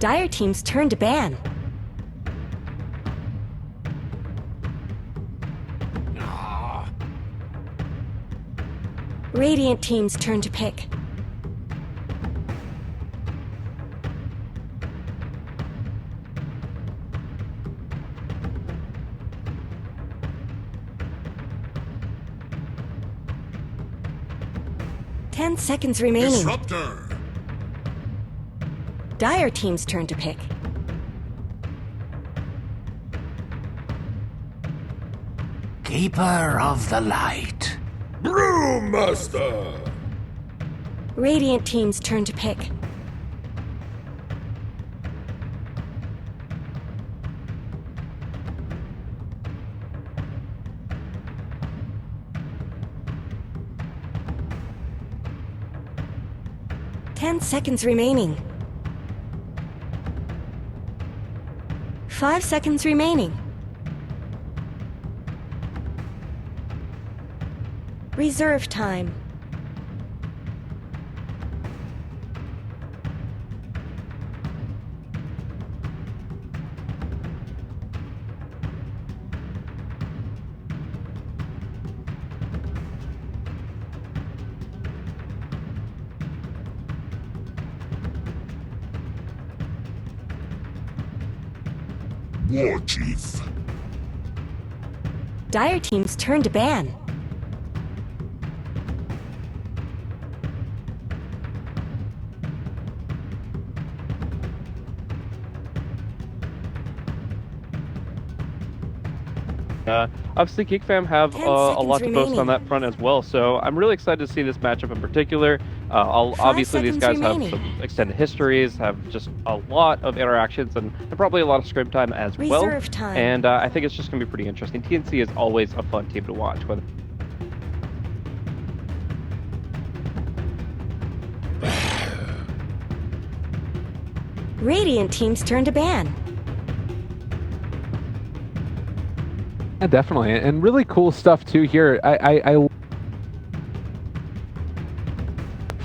Dire team's turn to ban. Radiant team's turn to pick. Ten seconds remaining. Disruptor. Dire team's turn to pick. Keeper of the light. Brewmaster. Radiant team's turn to pick. Ten seconds remaining. 5 seconds remaining. Reserve time. War Chief. Dire team's turn to ban. Obviously, Geek fam have a 10 lot to seconds boast on remaining. that front as well, so I'm really excited to see this matchup in particular. Obviously, these guys seconds have remaining. some extended histories, have just a lot of interactions, and probably a lot of scrim time as well. Reserve time. And I think it's just going to be pretty interesting. TNC is always a fun team to watch. Whether Radiant team's turn to ban. Yeah, definitely, and really cool stuff too here. I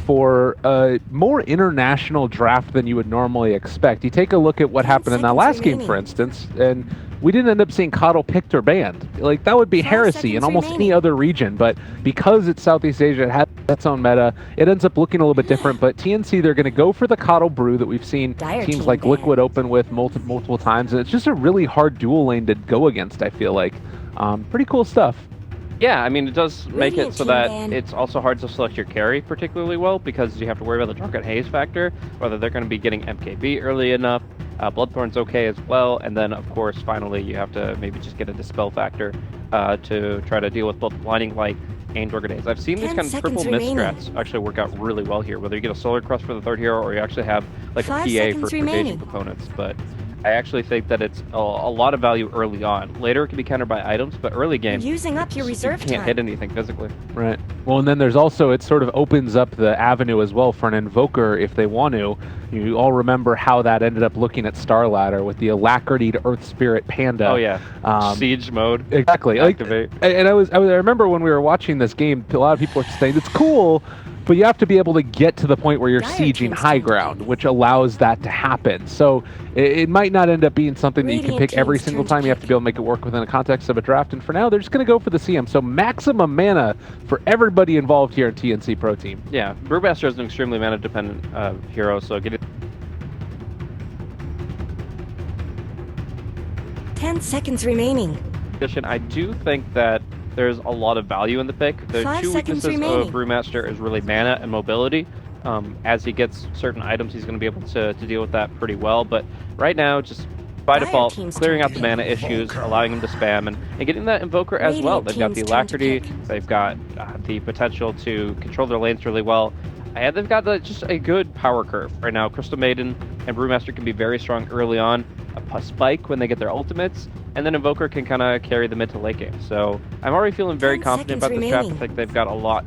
for a more international draft than you would normally expect. You take a look at what 10 happened in that seconds last game, remaining. for instance, and we didn't end up seeing Coddle picked or banned. Like, that would be 5 heresy in seconds almost any remaining. other region, but because it's Southeast Asia, it has its own meta, it ends up looking a little bit different. But TNC, they're going to go for the Coddle Brew that we've seen Dire teams team like banned. Liquid open with multiple times, and it's just a really hard dual lane to go against, I feel like. Pretty cool stuff. yeah, I mean, it does make Radiant it so team that ban. it's also hard to select your carry particularly well because you have to worry about the Drunken Haze factor, whether they're going to be getting MKB early enough. Bloodthorn's okay as well, and then of course finally you have to maybe just get a Dispel factor to try to deal with both Blinding Light and Drunken Haze. I've seen these 10 kind of triple seconds mist remaining. strats actually work out really well here, whether you get a Solar Crust for the third hero or you actually have like a 5 PA seconds for remaining. evasion components. But I actually think that it's a lot of value early on. Later it can be countered by items, but early game You're using up your you reserve can't time. hit anything physically. Right. Well, and then there's also, it sort of opens up the avenue as well for an Invoker if they want to. You all remember how that ended up looking at Star Ladder with the Alacrity Earth Spirit Panda. Oh yeah, siege mode. Exactly. Activate. And I remember when we were watching this game, a lot of people were saying it's cool, but you have to be able to get to the point where you're Dire sieging team's high turn to ground, pick. which allows that to happen. So it might not end up being something that you can Radiant pick every team's single turn to time. You have to be able to make it work within the context of a draft. And for now, they're just going to go for the CM. So maximum mana for everybody involved here in TNC Pro Team. Yeah, Brewmaster is an extremely mana dependent hero, so getting 10 seconds remaining. addition, I do think that there's a lot of value in the pick. The 5 two seconds weaknesses remaining. of Brewmaster is really mana and mobility. As he gets certain items, he's going to be able to deal with that pretty well. But right now, just by Dire default, team's clearing turn out to the mana issues, allowing him to spam, and getting that Invoker as well. Radiant They've got the team's turn to Alacrity, pick. they've got the potential to control their lanes really well, and they've got just a good power curve. Right now, Crystal Maiden and Brewmaster can be very strong early on, a spike when they get their ultimates, and then Invoker can kind of carry the mid to late game. So I'm already feeling very 10 confident seconds about this draft. I remaining. think they've got a lot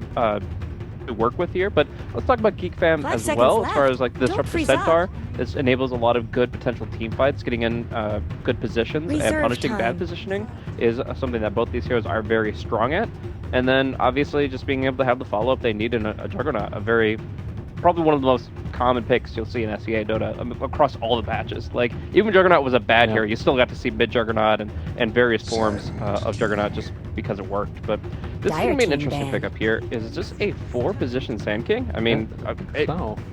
to work with here, but let's talk about Geek Fam 5 as seconds well, as far left. as like the Don't Disruptor freeze Centaur. up. This enables a lot of good potential team fights, getting in good positions, and Reserve punishing bad time. positioning is something that both these heroes are very strong at. And then obviously just being able to have the follow-up they need in a Juggernaut, a very probably one of the most common picks you'll see in SEA Dota across all the patches. Like, even Juggernaut was a bad hero. You still got to see mid-Juggernaut and various forms of Juggernaut just because it worked. But this is going to be an interesting pickup here. Is just a 4-position Sand King. I mean,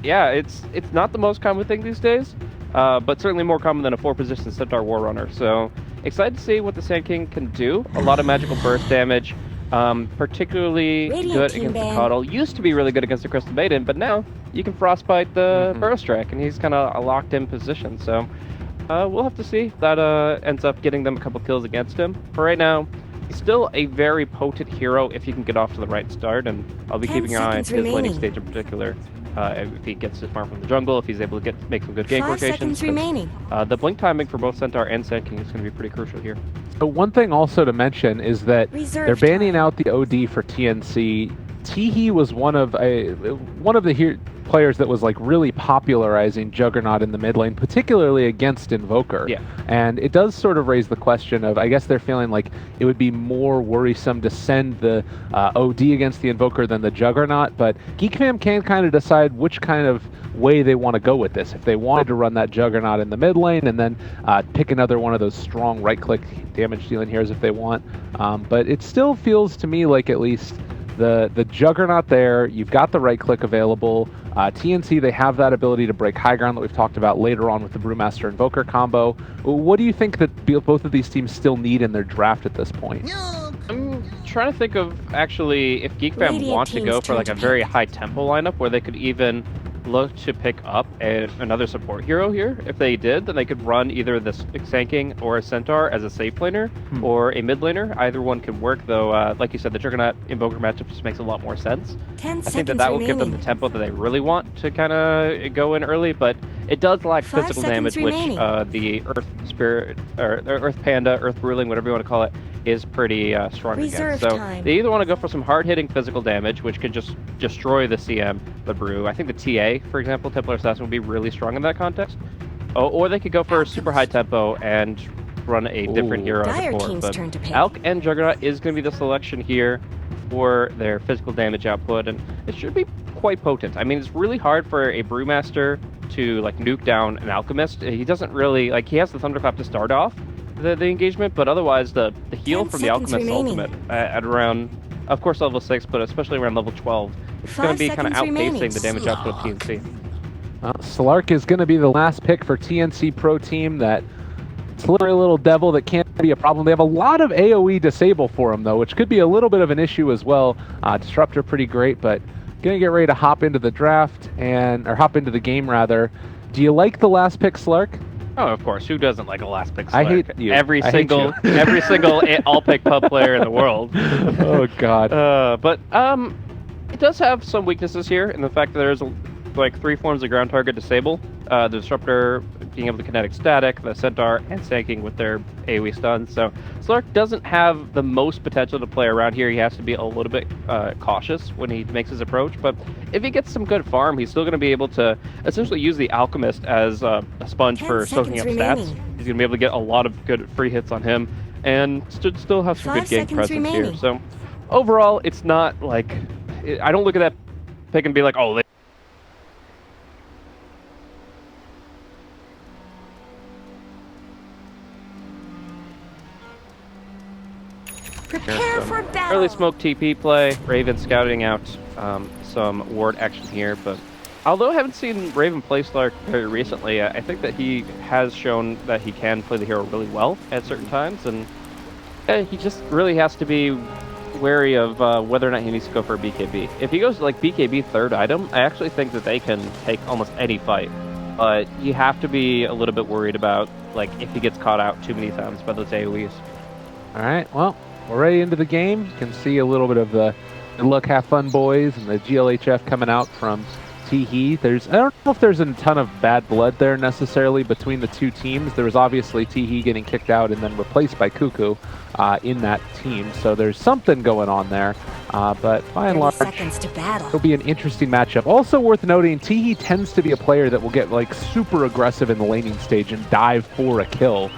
yeah, it's not the most common thing these days, but certainly more common than a 4-position Centaur War Runner. So excited to see what the Sand King can do. A lot of magical burst damage. Particularly good against the Cuddle. Used to be really good against the Crystal Maiden, but now you can Frostbite the Burrow Strike, and he's kind of a locked-in position. So we'll have to see if that ends up getting them a couple kills against him. For right now, he's still a very potent hero if you can get off to the right start, and I'll be keeping an eye on his laning stage in particular. If he gets his farm from the jungle, if he's able to make some good gank rotations. The blink timing for both Centaur and Sand King is going to be pretty crucial here. So one thing also to mention is that they're banning out the OD for TNC. Teehee was one of the players that was like really popularizing Juggernaut in the mid lane, particularly against Invoker. Yeah. And it does sort of raise the question of, I guess they're feeling like it would be more worrisome to send the OD against the Invoker than the Juggernaut, but Geek Fam can kind of decide which kind of way they want to go with this. If they wanted to run that Juggernaut in the mid lane and then pick another one of those strong right-click damage dealing heroes if they want. But it still feels to me like at least the Juggernaut there, you've got the right-click available. TNC, they have that ability to break high ground that we've talked about later on with the Brewmaster Invoker combo. What do you think that both of these teams still need in their draft at this point? I'm trying to think of actually if Geek Fam want to go for like a very high tempo lineup where they could even look to pick up another support hero here. If they did, then they could run either the Sand King or a Centaur as a safe laner or a mid laner. Either one could work, though. Like you said, the Juggernaut Invoker matchup just makes a lot more sense. I think that will give them the tempo that they really want to kind of go in early, but it does lack physical damage, which the Earth Spirit, or Earth Panda, Earth Ruling, whatever you want to call it, is pretty strong against. So they either want to go for some hard-hitting physical damage, which can just destroy the CM, the Brew. I think the TA, for example, Templar Assassin, would be really strong in that context. Or they could go for super high tempo and run a different hero as a core. But Alk and Juggernaut is going to be the selection here for their physical damage output, and it should be quite potent. I mean, it's really hard for a Brewmaster to like nuke down an Alchemist. He doesn't really, like, he has the Thunderclap to start off the engagement, but otherwise the heal from the Alchemist ultimate at around, of course, level 6, but especially around level 12, it's going to be kind of outpacing the damage output of TNC. Slark is going to be the last pick for TNC Pro Team. That slippery little devil that can't be a problem. They have a lot of AoE disable for him, though, which could be a little bit of an issue as well. Disruptor pretty great, but going to get ready to hop into the draft, or hop into the game, rather. Do you like the last pick, Slark? Oh, of course. Who doesn't like a last pick Slark? I hate you. Every single all-pick pub player in the world. Oh, God. But it does have some weaknesses here in the fact that there's like 3 forms of ground target disable. The Disruptor being able to kinetic static, the Centaur, and Sand King with their AoE stuns. So Slark doesn't have the most potential to play around here. He has to be a little bit cautious when he makes his approach. But if he gets some good farm, he's still going to be able to essentially use the Alchemist as a sponge for soaking up stats. He's going to be able to get a lot of good free hits on him and still have some good gank presence here. So overall, it's not like, I don't look at that pick and be like, oh, Prepare for battle. Early smoke TP play. Raven scouting out some ward action here, but although I haven't seen Raven play Slark very recently, I think that he has shown that he can play the hero really well at certain times, and he just really has to be wary of whether or not he needs to go for a BKB. If he goes like BKB third item, I actually think that they can take almost any fight, but you have to be a little bit worried about like if he gets caught out too many times by those AoEs. All right, well, we're ready into the game. You can see a little bit of the Good Luck, Have Fun Boys and the GLHF coming out from Teehee. I don't know if there's a ton of bad blood there necessarily between the two teams. There was obviously Teehee getting kicked out and then replaced by Cuckoo in that team. So there's something going on there. But by and large, it'll be an interesting matchup. Also worth noting, Teehee tends to be a player that will get like super aggressive in the laning stage and dive for a kill.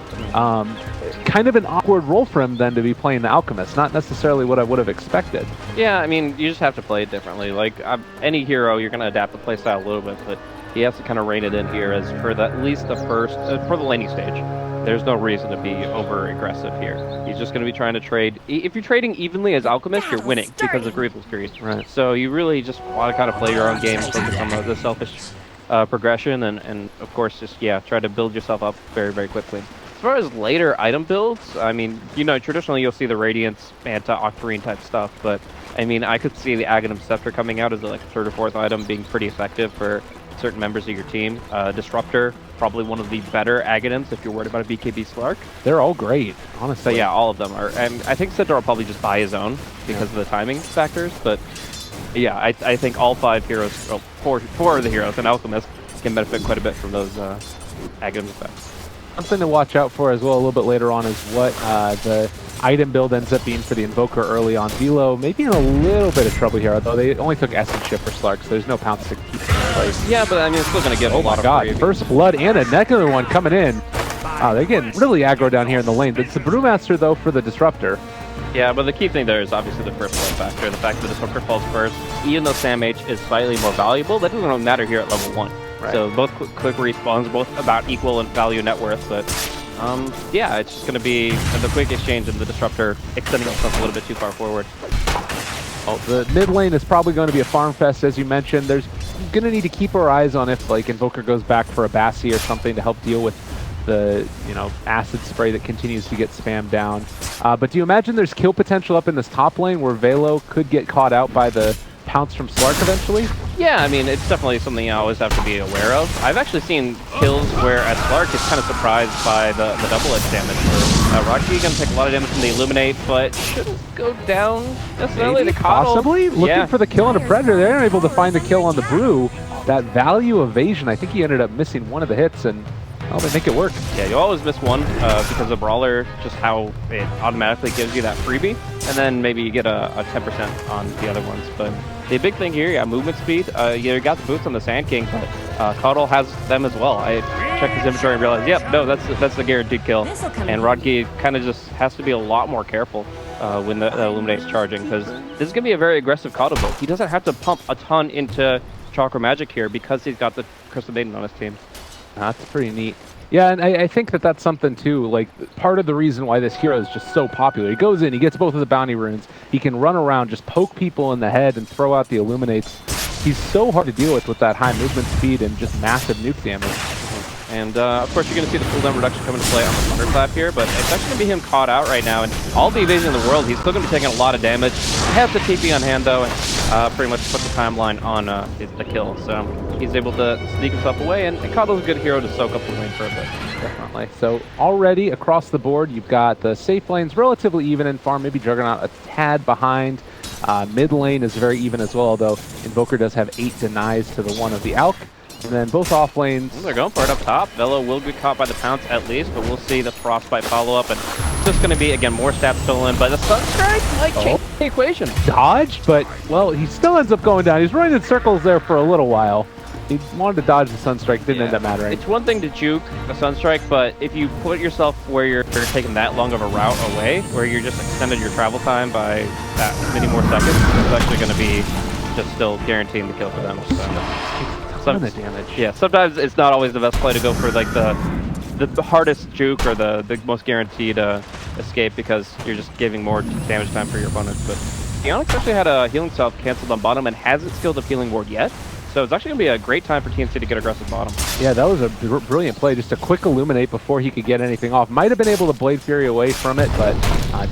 kind of an awkward role for him then to be playing the Alchemist. Not necessarily what I would have expected. Yeah, I mean, you just have to play it differently. Like, any hero, you're going to adapt the playstyle a little bit, but he has to kind of rein it in here as for at least the first, for the laning stage. There's no reason to be over-aggressive here. He's just going to be trying to trade. If you're trading evenly as Alchemist, you're winning because of Grievous Greed. Right. So you really just want to kind of play your own game, focus on the selfish progression, and of course, just, yeah, try to build yourself up very, very quickly. As far as later item builds, I mean, you know, traditionally you'll see the Radiance, Manta, Octarine type stuff, but I mean, I could see the Aghanim Scepter coming out as like a third or fourth item being pretty effective for certain members of your team. Disruptor, probably one of the better Aghanims if you're worried about a BKB Slark. They're all great, honestly. But yeah, all of them are. And I think Centaur will probably just buy his own because of the timing factors, but yeah, I think all 5 heroes, well, four of the heroes, and Alchemist can benefit quite a bit from those Aghanim effects. Something to watch out for as well a little bit later on is what the item build ends up being for the Invoker early on. Velo maybe in a little bit of trouble here, although they only took Essence Shift for Slark, so there's no pounce to keep them in place. Yeah, but I mean, it's still going to get a lot of free. First Blood and another one coming in. They're getting really aggro down here in the lane. It's the Brewmaster, though, for the Disruptor. Yeah, but the key thing there is obviously the first blood factor. The fact that the Disruptor falls first, even though Sam H is slightly more valuable, that doesn't really matter here at level 1. Right. So both quick respawns, both about equal in value net worth, but yeah, it's just going to be the quick exchange and the Disruptor extending himself a little bit too far forward. Oh, the mid lane is probably going to be a farm fest, as you mentioned. There's going to need to keep our eyes on if like Invoker goes back for a Bassi or something to help deal with the, you know, acid spray that continues to get spammed down. But do you imagine there's kill potential up in this top lane where Velo could get caught out by the pounce from Slark eventually? Yeah, I mean, it's definitely something you always have to be aware of. I've actually seen kills where Slark is kind of surprised by the double-edge damage. Rocky going to take a lot of damage from the Illuminate, but shouldn't go down necessarily to Coddle. Possibly? Looking for the kill on a Predator. They're unable to find the kill on the Brew. That value evasion, I think he ended up missing one of the hits, and well, they make it work. Yeah, you always miss one because of Brawler, just how it automatically gives you that freebie, and then maybe you get a 10% on the other ones. But the big thing here, yeah, movement speed. You got the boots on the Sand King, but Coddle has them as well. I checked his inventory and realized, yep, no, that's the guaranteed kill. And Rodkey kind of just has to be a lot more careful when the Illuminate's charging, because this is going to be a very aggressive Coddle build. He doesn't have to pump a ton into Chakra Magic here because he's got the Crystal Maiden on his team. That's pretty neat. Yeah, and I think that's something too, like part of the reason why this hero is just so popular. He goes in, he gets both of the bounty runes, he can run around, just poke people in the head and throw out the Illuminates. He's so hard to deal with that high movement speed and just massive nuke damage. And of course you're going to see the cooldown reduction come into play on the Thunderclap here, but it's actually going to be him caught out right now, and all the evasion in the world, he's still going to be taking a lot of damage. He has the TP on hand though, and pretty much put the timeline on the kill, so he's able to sneak himself away, and Coddle's a good hero to soak up the lane for a bit. Definitely. So already across the board, you've got the safe lanes relatively even in farm, maybe Juggernaut a tad behind. Mid lane is very even as well, although Invoker does have 8 denies to the 1 of the Alk. And then both off lanes. They're going for it up top. Velo will be caught by the pounce at least, but we'll see the Frostbite follow-up. And it's just going to be, again, more stats stolen, but the Sunstrike might change the equation. Dodge, but, well, he still ends up going down. He's running in circles there for a little while. He wanted to dodge the Sunstrike, didn't end up mattering. It's one thing to juke the Sunstrike, but if you put yourself where you're taking that long of a route away, where you're just extended your travel time by that many more seconds, it's actually going to be just still guaranteeing the kill for them. So. The damage. Yeah, sometimes it's not always the best play to go for like the hardest juke or the most guaranteed escape, because you're just giving more damage time for your opponents. But QEON actually had a healing salve canceled on bottom and hasn't skilled the healing ward yet. So it's actually going to be a great time for TNC to get aggressive bottom. Yeah, that was a brilliant play. Just a quick Illuminate before he could get anything off. Might have been able to Blade Fury away from it, but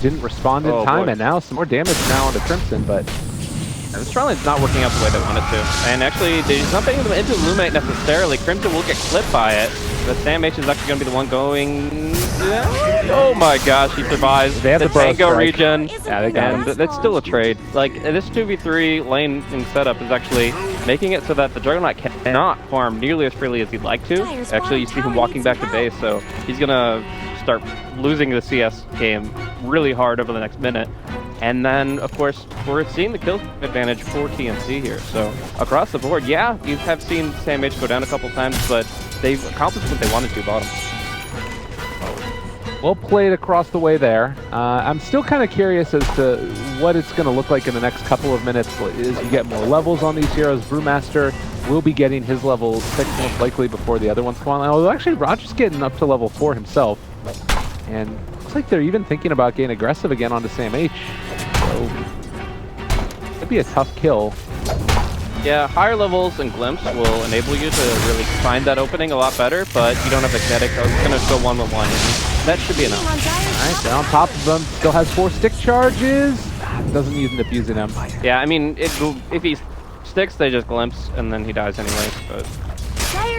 didn't respond in time. Boy. And now some more damage now onto Crimson, but this trial not working out the way they wanted to. And actually, he's not being able to into Illuminate necessarily. Crimson will get clipped by it, but Sam H is actually going to be the one going... Oh my gosh, he survives. They have the Tango regen, yeah, they got and that's still a trade. Like, this 2v3 lane in setup is actually making it so that the Juggernaut cannot farm nearly as freely as he'd like to. Actually, you see him walking back to base, so he's going to start losing the CS game really hard over the next minute. And then, of course, we're seeing the kill advantage for TNC here. So, across the board, yeah, you have seen Sam H go down a couple times, but they've accomplished what they wanted to bottom. Well played across the way there. I'm still kind of curious as to what it's going to look like in the next couple of minutes as you get more levels on these heroes. Brewmaster will be getting his level 6 most likely before the other ones come on. Although actually Roger's getting up to level 4 himself. And looks like they're even thinking about getting aggressive again onto Sam H. So it'd be a tough kill. Yeah, higher levels and glimpse will enable you to really find that opening a lot better, but you don't have a kinetic. I was going to go 1v1, and that should be enough. Alright, they're on top of him. Still has 4 stick charges. Doesn't end up using them. Yeah, I mean, if he sticks, they just glimpse, and then he dies anyways, but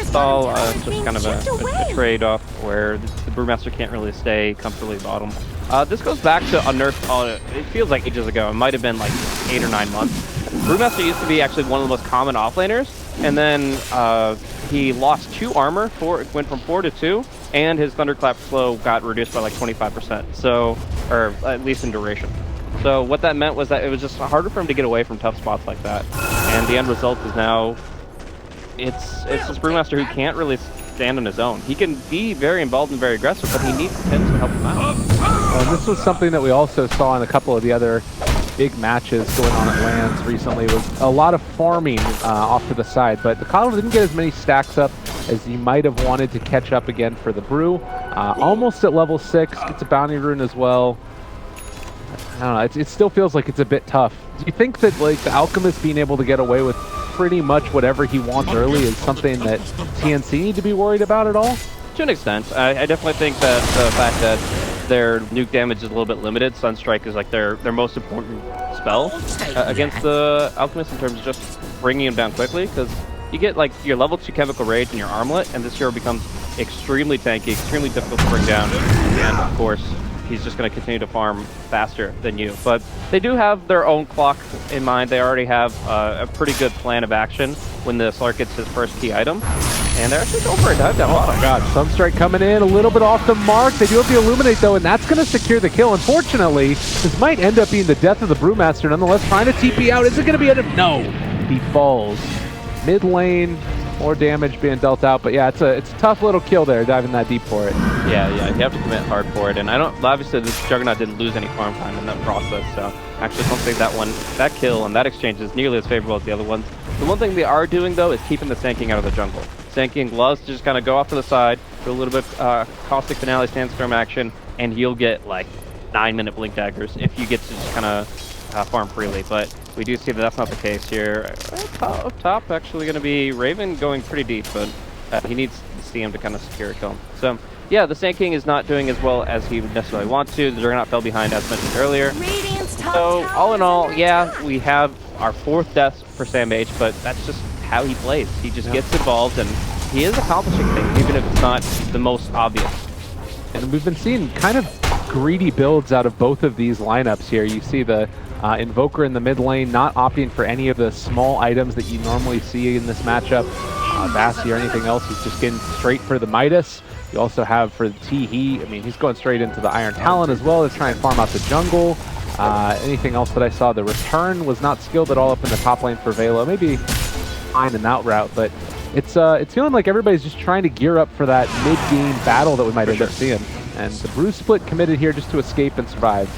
it's all just kind of a trade-off where the Brewmaster can't really stay comfortably bottom. This goes back to a nerf, it feels like ages ago. It might have been like 8 or 9 months. Brewmaster used to be actually one of the most common offlaners, and then he lost 2 armor, went from 4 to 2, and his Thunderclap slow got reduced by like 25%, so, or at least in duration. So what that meant was that it was just harder for him to get away from tough spots like that, and the end result is now it's this Brewmaster who can't really stand on his own. He can be very involved and very aggressive, but he needs Pins to help him out. Well, this was something that we also saw in a couple of the other big matches going on at LANs recently, was a lot of farming off to the side, but the Coddle didn't get as many stacks up as you might have wanted to catch up again for the Brew. Almost at level 6, gets a bounty rune as well. I don't know, it still feels like it's a bit tough. Do you think that like the Alchemist being able to get away with pretty much whatever he wants early is something that TNC need to be worried about at all? To an extent. I definitely think that the fact that their nuke damage is a little bit limited, Sunstrike is like their most important spell against the Alchemist in terms of just bringing him down quickly, because you get like your level 2 Chemical Rage and your Armlet, and this hero becomes extremely tanky, extremely difficult to bring down, and of course he's just going to continue to farm faster than you. But they do have their own clock in mind. They already have a pretty good plan of action when the Slark gets his first key item. And they're actually going for a dive down. Oh my god, Sunstrike coming in a little bit off the mark. They do have the Illuminate though, and that's going to secure the kill. Unfortunately, this might end up being the death of the Brewmaster. Nonetheless, trying to TP out. Is it going to be enough? No! He falls. Mid lane, more damage being dealt out, but yeah, it's a tough little kill there, diving that deep for it. Yeah, you have to commit hard for it, and obviously this Juggernaut didn't lose any farm time in that process, so actually don't think that kill and that exchange is nearly as favorable as the other ones. The one thing they are doing though is keeping the Sanking out of the jungle. Sanking loves to just kind of go off to the side, do a little bit Caustic Finale Sandstorm action, and he'll get like 9-minute Blink Daggers if you get to just kind of farm freely, but we do see that that's not the case here. Up top, actually going to be Raven going pretty deep, but he needs the CM to kind of secure a kill. So, yeah, the Sand King is not doing as well as he would necessarily want to. The Juggernaut fell behind, as mentioned earlier. So, all in all, yeah, we have our 4th death for Sam H, but that's just how he plays. He just gets involved, and he is accomplishing things, even if it's not the most obvious. And we've been seeing kind of greedy builds out of both of these lineups here. You see the Invoker in the mid lane not opting for any of the small items that you normally see in this matchup. Bassi or anything else, he's just getting straight for the Midas. You also have for the T-He, I mean, he's going straight into the Iron Talon as well to try and farm out the jungle. Anything else that I saw, the return was not skilled at all up in the top lane for Velo. Maybe fine in that route, but it's feeling like everybody's just trying to gear up for that mid-game battle that we might end up seeing. And the Brew split committed here just to escape and survive.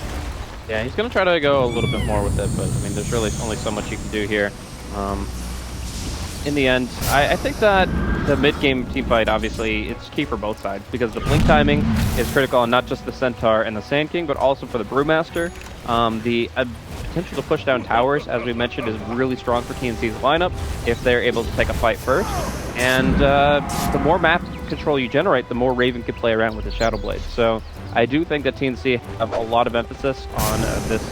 Yeah, he's going to try to go a little bit more with it, but I mean, there's really only so much you can do here. In the end, I think that the mid-game teamfight, obviously, it's key for both sides, because the blink timing is critical, and not just the Centaur and the Sand King, but also for the Brewmaster. The potential to push down towers, as we mentioned, is really strong for TNC's lineup if they're able to take a fight first. And the more map control you generate, the more Raven can play around with the Shadow Blade. So I do think that TNC have a lot of emphasis on this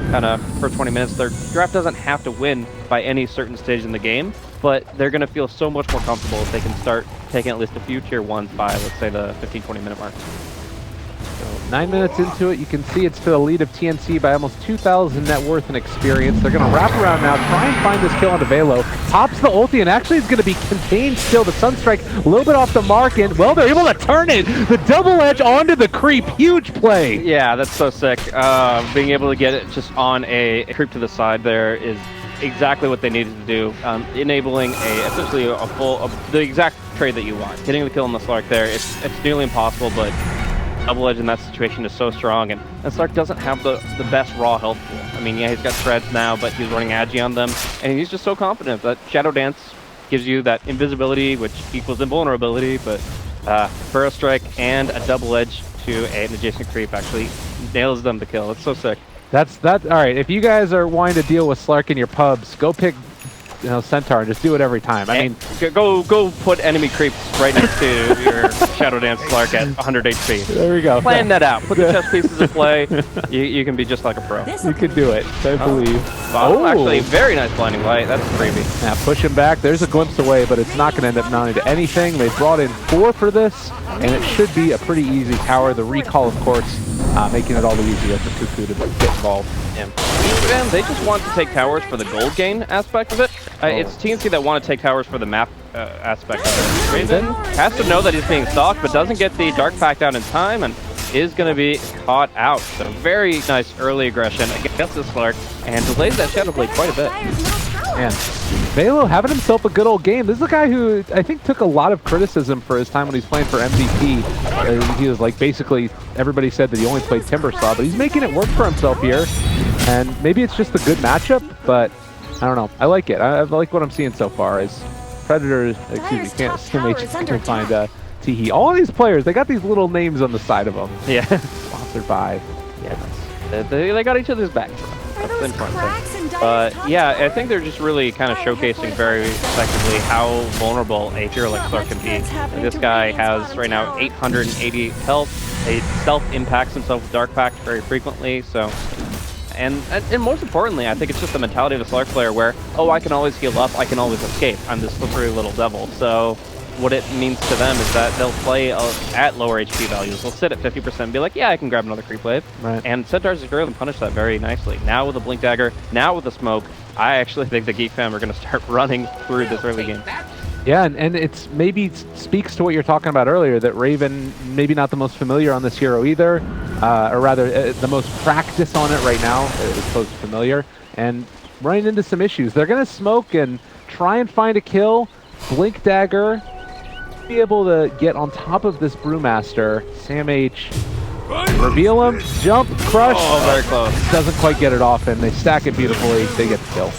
kind of first 20 minutes. Their draft doesn't have to win by any certain stage in the game, but they're going to feel so much more comfortable if they can start taking at least a few tier 1s by, let's say, the 15-20 minute mark. So 9 minutes into it, you can see it's to the lead of TNC by almost 2,000 net worth and experience. They're going to wrap around now, try and find this kill onto Velo. Pops the ulti, and actually is going to be contained still. The Sunstrike a little bit off the mark, and well, they're able to turn it. The double edge onto the creep, huge play. Yeah, that's so sick. Being able to get it just on a creep to the side there is exactly what they needed to do, enabling essentially the exact trade that you want. Getting the kill on the Slark there, it's nearly impossible, but double edge in that situation is so strong, and Slark doesn't have the best raw health pool. I mean, yeah, he's got shreds now, but he's running Agi on them, and he's just so confident that Shadow Dance gives you that invisibility, which equals invulnerability, but Burrow Strike and a double edge to an adjacent creep actually nails them to kill. It's so sick. That's all right. If you guys are wanting to deal with Slark in your pubs, go pick Centaur and just do it every time. I mean, go put enemy creeps right next to your Shadow Dance Slark at 100 HP. There we go. Plan that out. Put the chess pieces in play. You can be just like a pro. You can do it. I believe. Oh, actually, very nice blinding light. That's creepy. Now push him back. There's a glimpse away, but it's not going to end up mounting to anything. They brought in 4 for this, and it should be a pretty easy tower. The recall, of course, making it all the easier for Cuckoo to get involved. Yeah. And they just want to take towers for the gold gain aspect of it. It's TNC that want to take towers for the map aspect of it. Raven has to know that he's being stalked, but doesn't get the Dark Pact out in time, and is going to be caught out. So very nice early aggression against the Slark, and delays that Shadow Blade quite a bit. Man, Velo having himself a good old game. This is a guy who I think took a lot of criticism for his time when he's playing for MVP. He was like, basically, everybody said that he only played Timbersaw, but he's making it work for himself here. And maybe it's just a good matchup, but I don't know. I like it. I like what I'm seeing so far. As Predator, can't find Teehee. All of these players, they got these little names on the side of them. Yeah. Sponsored by. Yeah. They got each other's back. That's the important thing. But yeah, I think they're just really kind of showcasing very effectively how vulnerable a hero like Slark can be. And this guy has right now 880 health. He self-impacts himself with Dark Pact very frequently, so... And most importantly, I think it's just the mentality of a Slark player where, oh, I can always heal up, I can always escape. I'm this slippery little devil. So what it means to them is that they'll play at lower HP values. They'll sit at 50% and be like, yeah, I can grab another creep wave. Right. And Centaurs is going to punish that very nicely. Now with the Blink Dagger, now with the smoke, I actually think the Geek fam are going to start running through this early game. Yeah, and it's maybe speaks to what you're talking about earlier, that Raven maybe not the most familiar on this hero either, or rather the most practice on it right now as opposed to familiar, and running into some issues. They're going to smoke and try and find a kill. Blink Dagger, be able to get on top of this Brewmaster. Sam H, reveal him, jump, crush. Oh, very close. Doesn't quite get it off, and they stack it beautifully. They get the kill.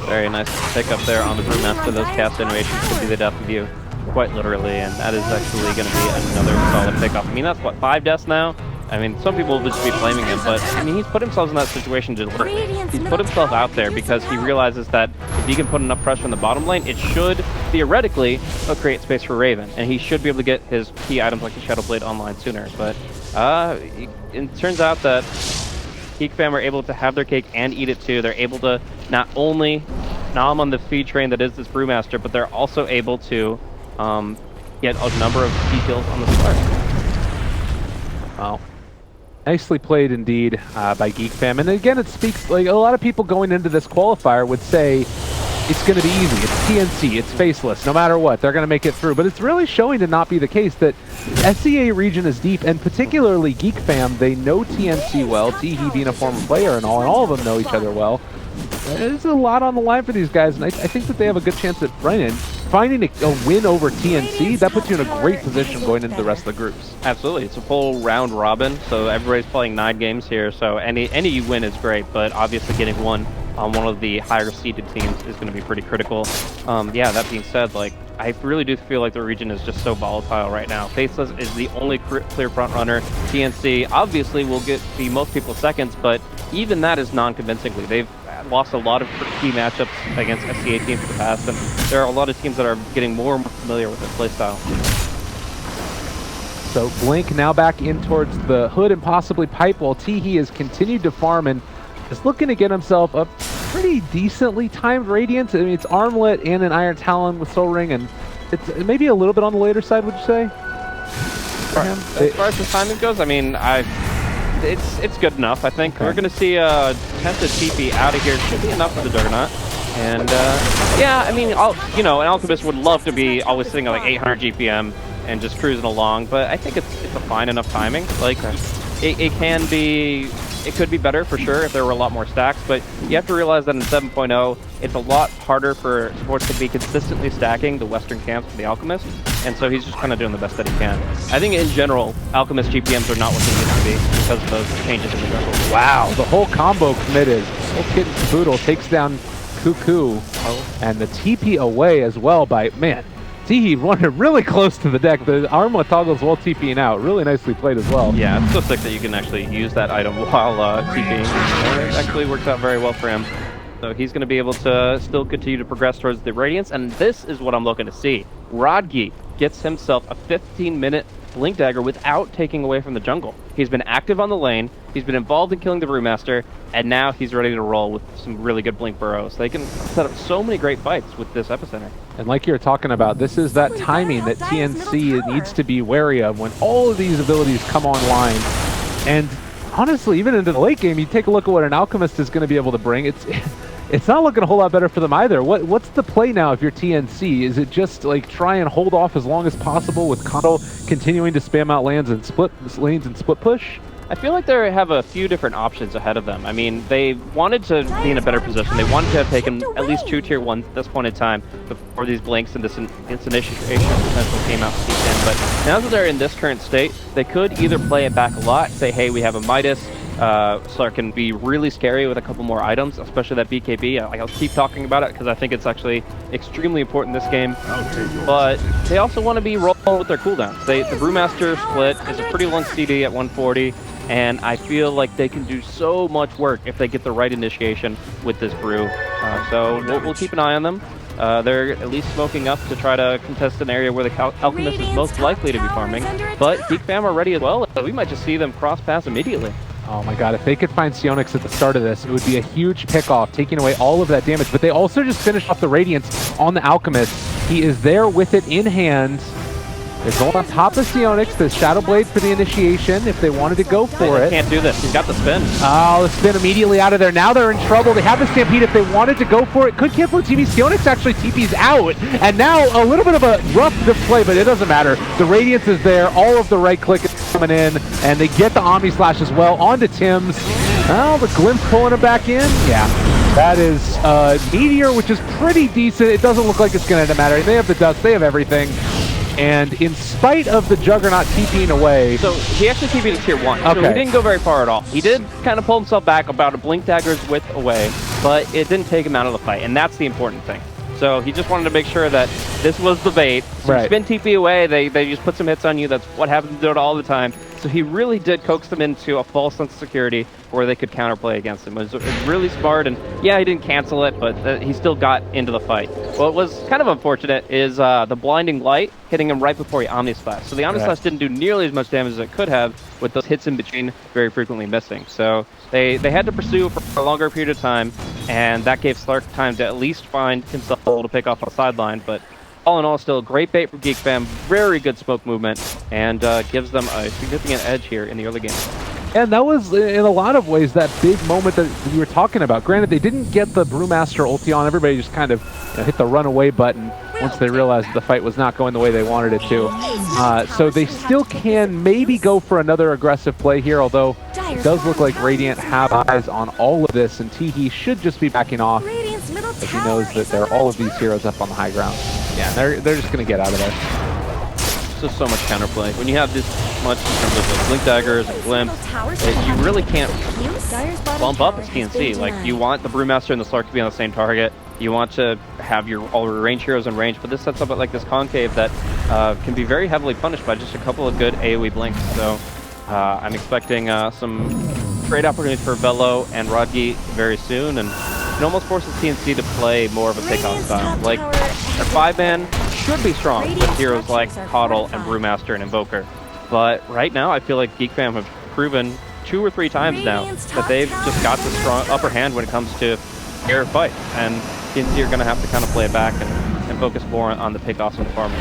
Very nice pick up there on the Brewmaster. Those cast animations could be the death of you, quite literally, and that is actually going to be another solid pickup. I mean, that's what, 5 deaths now? I mean, some people will just be blaming him, but I mean, he's put himself in that situation deliberately. He's put himself out there because he realizes that if he can put enough pressure in the bottom lane, it should, theoretically, create space for Raven, and he should be able to get his key items like the Shadow Blade online sooner. But it turns out that Geek fam are able to have their cake and eat it too. They're able to not only nom on the feed train that is this Brewmaster, but they're also able to get a number of key kills on the Slark. Wow. Nicely played indeed by Geek fam. And again, it speaks, like, a lot of people going into this qualifier would say it's going to be easy. It's TNC. It's faceless. No matter what, they're going to make it through. But it's really showing to not be the case, that SCA region is deep, and particularly Geek fam, they know TNC well, Teehee being a former player and all of them know each other well. There's a lot on the line for these guys, and I think that they have a good chance at finding a win over TNC. That puts you in a great position going into the rest of the groups. Absolutely. It's a full round robin, so everybody's playing 9 games here, so any win is great, but obviously getting one on one of the higher seeded teams is going to be pretty critical. Yeah, that being said, like, I really do feel like the region is just so volatile right now. Faceless is the only clear front runner. TNC obviously will be most people's seconds, but even that is non-convincingly. They've lost a lot of key matchups against SCA teams in the past, and there are a lot of teams that are getting more and more familiar with their playstyle. So Blink now back in towards the hood and possibly pipe, while Teehee has continued to farm and is looking to get himself a pretty decently timed Radiance. I mean, it's Armlet and an Iron Talon with Soul Ring, and it's maybe a little bit on the later side, would you say? As far as the timing goes, I mean, it's good enough, I think. Okay. We're going to see a attempted TP out of here. Should be enough for the Juggernaut. And, yeah, I mean, an Alchemist would love to be always sitting at like 800 GPM and just cruising along, but I think it's a fine enough timing. Like, it can be it could be better for sure if there were a lot more stacks, but you have to realize that in 7.0, it's a lot harder for supports to be consistently stacking the Western camps for the Alchemist, and so he's just kind of doing the best that he can. I think in general, Alchemist GPMs are not what they used to be because of those changes in the jungle. Wow, the whole combo committed. Soul Kid and Caboodle takes down Cuckoo, and the TP away as well by, man, Teehee wanted really close to the deck. The Arma toggles while TPing out. Really nicely played as well. Yeah, it's so sick that you can actually use that item while TPing. It actually works out very well for him. So he's going to be able to still continue to progress towards the Radiance, and this is what I'm looking to see. Rodgeek gets himself a 15-minute Blink Dagger without taking away from the jungle. He's been active on the lane, he's been involved in killing the Brewmaster, and now he's ready to roll with some really good Blink Burrows. They can set up so many great fights with this Epicenter. And like you're talking about, this is that timing that TNC needs to be wary of when all of these abilities come online. And honestly, even into the late game, you take a look at what an Alchemist is going to be able to bring. It's not looking a whole lot better for them either. What's the play now if you're TNC? Is it just like try and hold off as long as possible with Kondo continuing to spam out lanes and split push? I feel like they have a few different options ahead of them. I mean, they wanted to be in a better position. They wanted to have taken at least 2 tier 1s at this point in time before these blinks and this initiation potential came out to keep in. But now that they're in this current state, they could either play it back a lot, say, hey, we have a Midas, so it can be really scary with a couple more items, especially that BKB. I'll keep talking about it because I think it's actually extremely important in this game. But they also want to be rolling with their cooldowns. The Brewmaster split is a pretty long CD at 140, and I feel like they can do so much work if they get the right initiation with this brew. So we'll keep an eye on them. They're at least smoking up to try to contest an area where the Alchemist is most likely to be farming. But Geek fam are ready as well. We might just see them cross paths immediately. Oh my god, if they could find Sionix at the start of this, it would be a huge pick-off, taking away all of that damage. But they also just finished off the Radiance on the Alchemist. He is there with it in hand. They're going on top of Sionix, the Shadow Blade for the initiation, if they wanted to go for it. Can't do this. He's got the spin. Oh, the spin immediately out of there. Now they're in trouble. They have the Stampede if they wanted to go for it. Could cancel the TP. Sionix actually TP's out. And now a little bit of a rough play, but it doesn't matter. The Radiance is there. All of the right click is coming in. And they get the Omni Slash as well onto Tim's. Oh, the Glimpse pulling him back in. Yeah. That is Meteor, which is pretty decent. It doesn't look like it's going to matter. They have the dust. They have everything. And in spite of the Juggernaut TPing away... So he actually TP'd to tier 1, okay. So he didn't go very far at all. He did kind of pull himself back about a Blink Dagger's width away, but it didn't take him out of the fight, and that's the important thing. So he just wanted to make sure that this was the bait. So right. Spin TP away, they just put some hits on you. That's what happens to Dota all the time. So he really did coax them into a false sense of security where they could counterplay against him. It was really smart, and yeah, he didn't cancel it, but he still got into the fight. What was kind of unfortunate is the Blinding Light hitting him right before he Omni Slash. So the Omni Slash didn't do nearly as much damage as it could have, with those hits in between very frequently missing. So they had to pursue for a longer period of time, and that gave Slark time to at least find himself able to pick off a sideline. But all in all, still a great bait from Geek fam, very good smoke movement, and gives them a significant edge here in the early game. And that was, in a lot of ways, that big moment that you were talking about. Granted, they didn't get the Brewmaster ulti on. Everybody just kind of hit the runaway button once they realized the fight was not going the way they wanted it to. So they still can maybe go for another aggressive play here, although it does look like Radiant have eyes on all of this, and Teehee should just be backing off as he knows that there are all of these heroes up on the high ground. Yeah, they're just going to get out of there. It's just so much counterplay. When you have this much in terms of the Blink Daggers and Glimpse, you really can't bump up as TNC. Like, you want the Brewmaster and the Slark to be on the same target. You want to have all your range heroes in range, but this sets up like this concave that can be very heavily punished by just a couple of good AoE blinks. So I'm expecting some great opportunities for Velo and Rodgeek very soon, and it almost forces TNC to play more of a pick-off style. Like, their 5-man should be strong with heroes like Coddle and Brewmaster and Invoker. But right now, I feel like Geek fam have proven 2 or 3 times now that they've just got the strong upper hand when it comes to air fight. And TNC are going to have to kind of play it back and focus more on the pickoffs and the farming.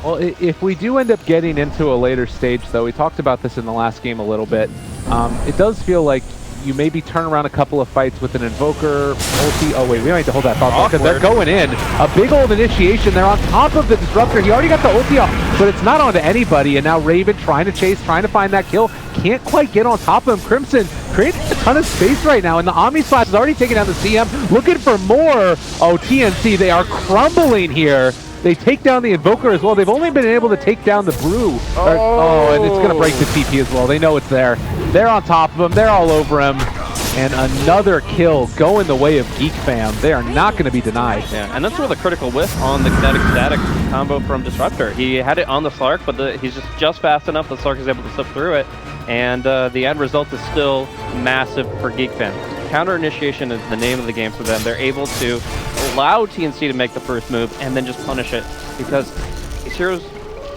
Well, if we do end up getting into a later stage, though, we talked about this in the last game a little bit, it does feel like you maybe turn around a couple of fights with an Invoker, ulti. Oh wait, we might need to hold that thought because they're going in. A big old initiation. They're on top of the Disruptor. He already got the ulti off, but it's not onto anybody. And now Raven trying to chase, trying to find that kill. can't quite get on top of him. Crimson creating a ton of space right now, and the Omni Slash is already taking down the CM, looking for more. Oh, TNC, they are crumbling here. They take down the Invoker as well. They've only been able to take down the Brew. Oh, and it's going to break the TP as well. They know it's there. They're on top of him. They're all over him. And another kill going the way of Geek Fam. They are not going to be denied. Yeah, and that's with a critical whiff on the kinetic static combo from Disruptor. He had it on the Slark, but he's just fast enough that Slark is able to slip through it. And the end result is still massive for Geek Fam. Counter initiation is the name of the game for them. They're able to allow TNC to make the first move and then just punish it because these heroes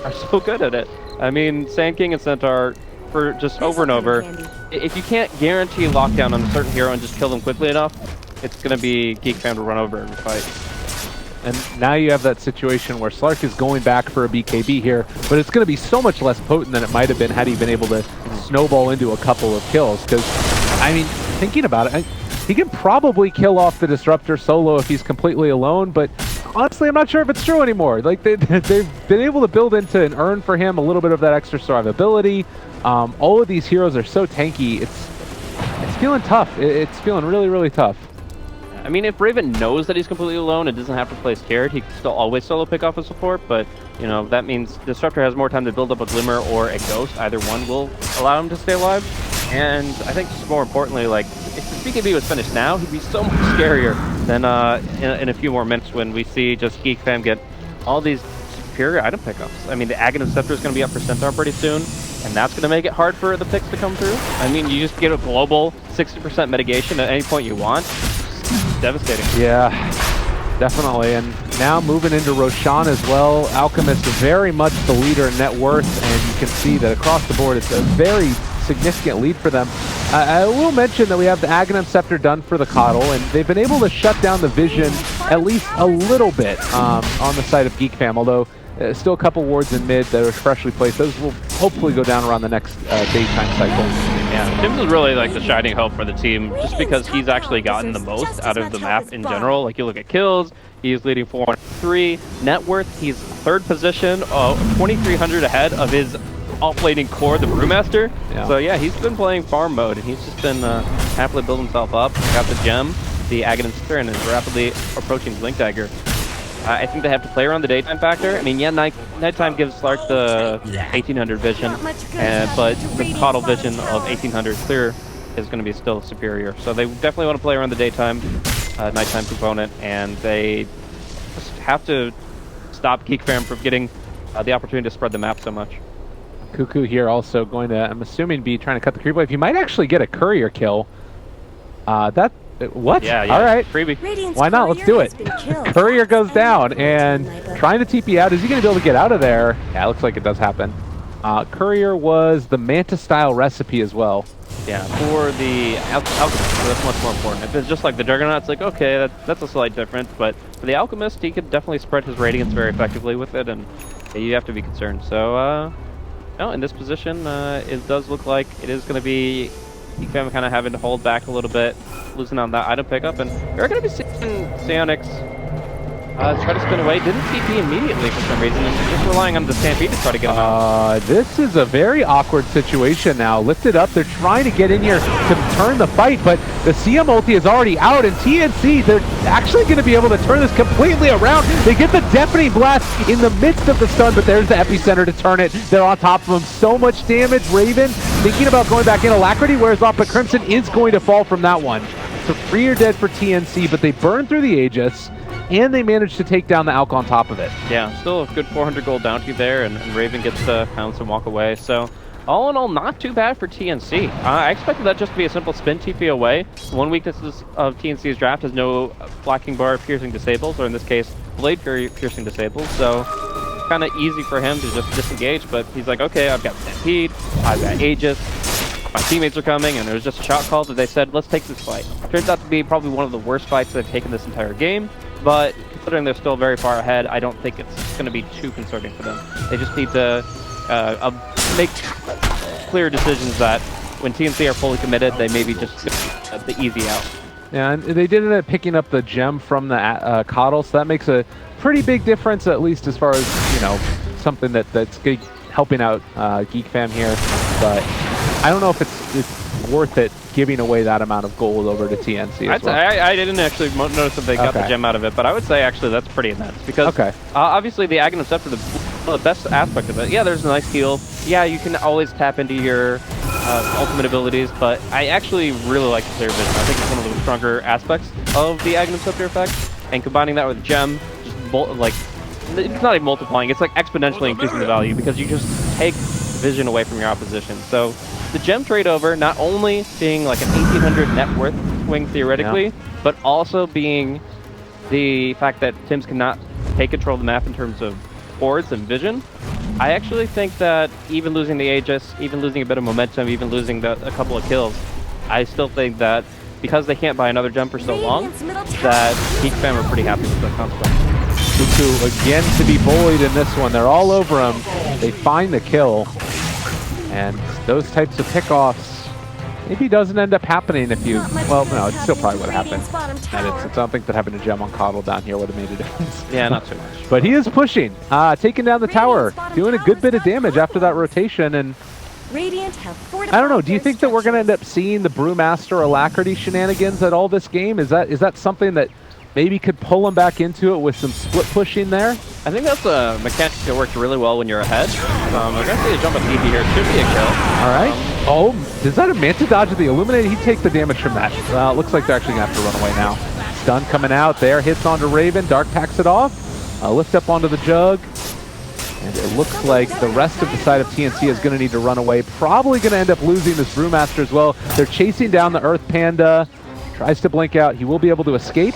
are so good at it. I mean, Sand King and Centaur, for just over and over, if you can't guarantee lockdown on a certain hero and just kill them quickly enough, it's going to be Geek Fam to run over every fight. And now you have that situation where Slark is going back for a BKB here, but it's going to be so much less potent than it might have been had he been able to snowball into a couple of kills. Because, I mean, thinking about it, he can probably kill off the Disruptor solo if he's completely alone, but honestly, I'm not sure if it's true anymore. Like, they've been able to build into an urn for him a little bit of that extra survivability. All of these heroes are so tanky. It's feeling tough. It's feeling really, really tough. I mean, if Raven knows that he's completely alone and doesn't have to play scared, he can still always solo pick off a support, but, you know, that means Disruptor has more time to build up a Glimmer or a Ghost. Either one will allow him to stay alive. And I think just more importantly, like, if the BKB was finished now, he'd be so much scarier than in a few more minutes when we see just Geek Fam get all these superior item pickups. I mean, the Aghanim Scepter is going to be up for Centaur pretty soon, and that's going to make it hard for the picks to come through. I mean, you just get a global 60% mitigation at any point you want. It's devastating. Yeah, definitely. And now moving into Roshan as well. Alchemist very much the leader in net worth, and you can see that across the board it's a very significant lead for them. I will mention that we have the Aghanim Scepter done for the Coddle, and they've been able to shut down the Vision at least a little bit on the side of Geek Fam, although still a couple wards in mid that are freshly placed. Those will hopefully go down around the next daytime cycle. Yeah, Tim's is really like the shining hope for the team just because he's actually gotten the most out of the map in general. Like, you look at kills, he's leading 4-3. Net worth, he's third position, 2,300 ahead of his off-laning core, the Brewmaster. Yeah. So yeah, he's been playing farm mode, and he's just been happily building himself up. Got the gem, the Aghanim Scepter, and is rapidly approaching Blink Dagger. I think they have to play around the daytime factor. I mean, yeah, nighttime gives Slark the 1800 vision, but the Coddle vision of 1800 clear is going to be still superior. So they definitely want to play around the daytime, nighttime component, and they just have to stop Geek Fam from getting the opportunity to spread the map so much. Cuckoo here also going to, I'm assuming, be trying to cut the creep wave. He might actually get a courier kill. What? Yeah. All right. Freebie. Why not? Let's do it. Courier goes down, and trying to TP out. Is he going to be able to get out of there? Yeah, it looks like it does happen. Courier was the Manta-style recipe as well. Yeah, for the Alchemist, that's much more important. If it's just like the Juggernaut, it's like, okay, that's a slight difference, but for the Alchemist, he could definitely spread his Radiance very effectively with it, and you have to be concerned. So, no, in this position, it does look like it is going to be Geek Fam kind of having to hold back a little bit, losing on that item pickup, and we're going to be seeing Psionics try to spin away. Didn't TP immediately for some reason, and just relying on the Stampede to try to get him out. This is a very awkward situation now. Lifted up, they're trying to get in here to turn the fight, but the CM ulti is already out, and TNC, they're actually going to be able to turn this completely around. They get the Deafening Blast in the midst of the stun, but there's the epicenter to turn it. They're on top of him. So much damage. Raven thinking about going back in. Alacrity wears off, but Crimson is going to fall from that one. So 3 are dead for TNC, but they burn through the Aegis, and they managed to take down the Alk on top of it. Yeah, still a good 400 gold bounty there, and Raven gets to pounce and walk away. So, all in all, not too bad for TNC. I expected that just to be a simple spin TP away. One weakness of TNC's draft is no Blacking Bar piercing disables, or in this case, Blade Fury piercing disables. So, kind of easy for him to just disengage, but he's like, okay, I've got Stampede, I've got Aegis, my teammates are coming, and there was just a shot call that they said, let's take this fight. Turns out to be probably one of the worst fights they've taken this entire game, but considering they're still very far ahead, I don't think it's going to be too concerning for them. They just need to make clear decisions that when TNC are fully committed, they maybe just the easy out. Yeah, and they did end up picking up the gem from the Coddle, so that makes a pretty big difference, at least as far as, you know, something that's helping out Geek Fam here. But I don't know if it's worth it giving away that amount of gold over to TNC as well. I didn't actually notice that they got the gem out of it, but I would say actually that's pretty immense because obviously the Aghanim Scepter, the best aspect of it, yeah, there's a nice heal. Yeah, you can always tap into your ultimate abilities, but I actually really like the clear vision. I think it's one of the stronger aspects of the Aghanim Scepter effect, and combining that with gem, just like, it's not even multiplying, it's like exponentially increasing the value because you just take vision away from your opposition. So the gem trade over not only being like an 1800 net worth swing theoretically, but also being the fact that Tims cannot take control of the map in terms of boards and vision. I actually think that even losing the Aegis, even losing a bit of momentum, even losing a couple of kills, I still think that because they can't buy another gem for so long, that Geek fam are pretty happy with the consequence. Cuckoo again to be bullied in this one. They're all over him. They find the kill. And those types of pickoffs maybe doesn't end up happening if you... Well, no, it still probably would have happened. And I don't think that having a gem on Coddle down here would have made a difference. Yeah, not too much. But he is pushing, taking down the tower, doing a good bit of damage after that rotation. And I don't know, do you think that we're going to end up seeing the Brewmaster Alacrity shenanigans at all this game? Is that something that maybe could pull him back into it with some split pushing there? I think that's a mechanic that works really well when you're ahead. I'm going to see a jump on EV here. It should be a kill. All right. Oh, is that a Manta dodge of the Illuminator? He'd take the damage from that. Well, it looks like they're actually going to have to run away now. Stun coming out there. Hits onto Raven. Dark packs it off. Lift up onto the Jug. And it looks like the rest of the side of TNC is going to need to run away. Probably going to end up losing this Brewmaster as well. They're chasing down the Earth Panda. Tries to blink out. He will be able to escape.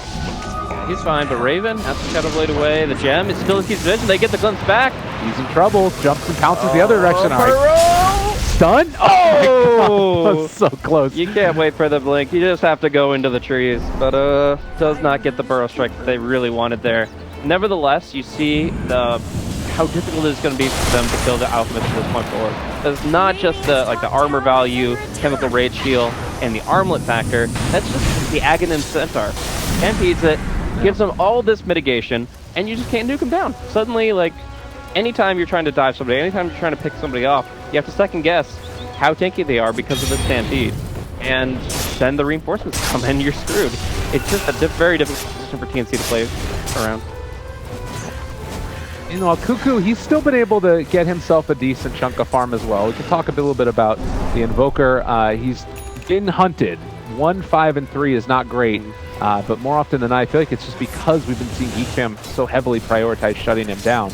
He's fine, but Raven has to Shadow Blade away. The gem is still keeps vision. They get the glimpse back. He's in trouble. Jumps and pounces the other direction. All right. Stun. Oh! That was so close. You can't wait for the blink. You just have to go into the trees. But does not get the burrow strike that they really wanted there. Nevertheless, you see how difficult it is going to be for them to kill the Alchemist from this point forward. It's not just the armor value, chemical rage heal, and the armlet factor. That's just the Aghanim Centaur. Impedes it. Gives them all this mitigation, and you just can't nuke them down. Suddenly, like, anytime you're trying to dive somebody, anytime you're trying to pick somebody off, you have to second guess how tanky they are because of the stampede. And then the reinforcements come and you're screwed. It's just a very difficult position for TNC to play around. You know, Cuckoo, he's still been able to get himself a decent chunk of farm as well. We can talk a little bit about the Invoker. He's been hunted. 1, 5, and 3 is not great. But more often than not, I feel like it's just because we've been seeing Geek fam so heavily prioritize shutting him down.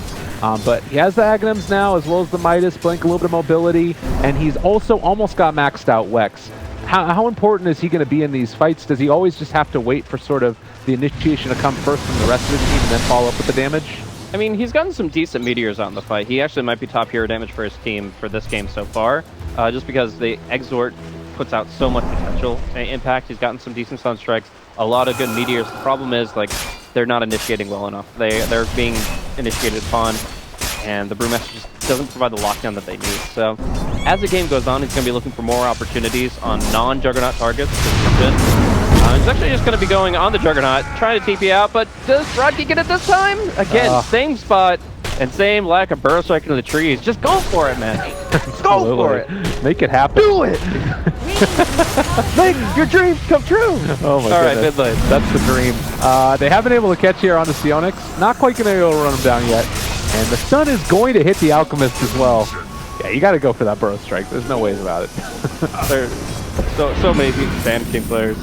But he has the Aghanims now, as well as the Midas, Blink, a little bit of mobility, and he's also almost got maxed out Wex. How important is he going to be in these fights? Does he always just have to wait for sort of the initiation to come first from the rest of the team and then follow up with the damage? I mean, he's gotten some decent meteors out in the fight. He actually might be top hero damage for his team for this game so far, just because the Exort puts out so much potential impact. He's gotten some decent stun strikes, a lot of good meteors. The problem is, like, they're not initiating well enough. They're being initiated upon, and the Brewmaster just doesn't provide the lockdown that they need. So as the game goes on, he's going to be looking for more opportunities on non-Juggernaut targets. He's actually just going to be going on the Juggernaut, trying to TP out, but does Rodkey get it this time? Again, same spot and same lack of burrow strike into the trees. Just go for it, man. Go for it. Make it happen. Do it. Make your dreams come true. Oh my goodness. All right, mid lane. That's the dream. They haven't been able to catch here on the Sionix. Not quite going to be able to run him down yet. And the stun is going to hit the Alchemist as well. Yeah, you got to go for that burrow strike. There's no ways about it. There's so many Sand King players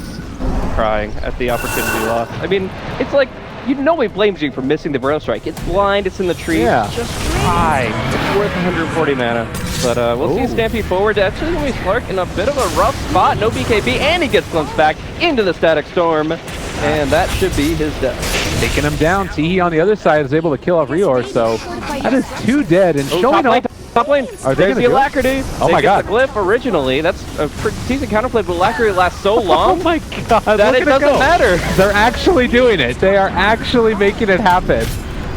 crying at the opportunity lost. I mean, it's like, nobody blames you for missing the burrow strike. It's blind, it's in the trees. Yeah. Just try. It's worth 140 mana. But we'll see Stampede forward. Actually, Louis Clark in a bit of a rough spot. No BKB, and he gets glimpsed back into the Static Storm. And that should be his death. Taking him down. Teehee on the other side is able to kill off Rior, so that is 2 dead. And showing off. Top lane. Are they There's the Alacrity. Oh my god. The glyph originally. That's a pretty decent counterplay, but Alacrity lasts so long. Oh my god. That it doesn't matter. They're actually doing it. They are actually making it happen.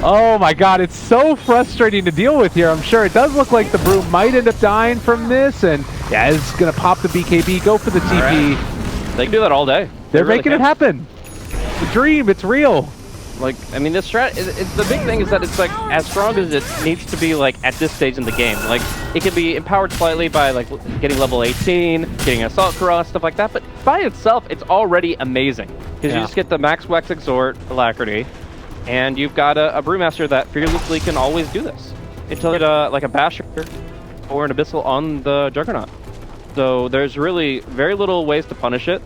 Oh my god, it's so frustrating to deal with here. I'm sure it does look like the Brew might end up dying from this, and yeah, it's gonna pop the BKB, go for the TP. Right. They can do that all day. They're really making it happen. It's a dream, it's real. Like, I mean, this strat, the big thing is that it's like as strong as it needs to be like at this stage in the game. Like, it can be empowered slightly by like getting level 18, getting Assault Cross, stuff like that, but by itself, it's already amazing. Because you just get the Max Wex Exhort Alacrity, and you've got a Brewmaster that fearlessly can always do this. Until it like a Basher or an Abyssal on the Juggernaut. So there's really very little ways to punish it.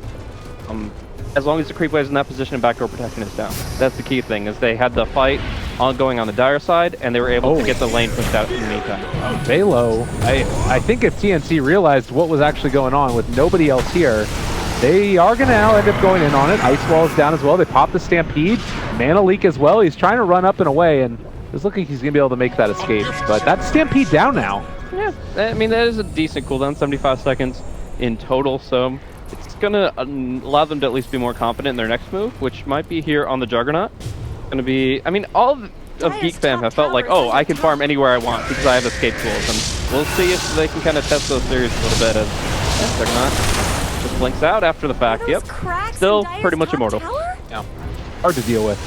As long as the creep wave is in that position and backdoor protection is down. That's the key thing, is they had the fight ongoing on the Dire side, and they were able to get the lane pushed out in the meantime. Velo, I think if TNC realized what was actually going on with nobody else here, they are going to now end up going in on it. Ice Wall is down as well. They pop the Stampede. Mana Leak as well. He's trying to run up and away, and it's looking like he's going to be able to make that escape. But that's Stampede down now. Yeah, I mean, that is a decent cooldown, 75 seconds in total, so it's going to allow them to at least be more confident in their next move, which might be here on the Juggernaut. Going to be, I mean, all of Geek fam have felt like, oh, I can farm anywhere I want because I have escape tools, and we'll see if they can kind of test those theories a little bit as Juggernaut just blinks out after the fact. Yep, still pretty much immortal. Yeah, hard to deal with.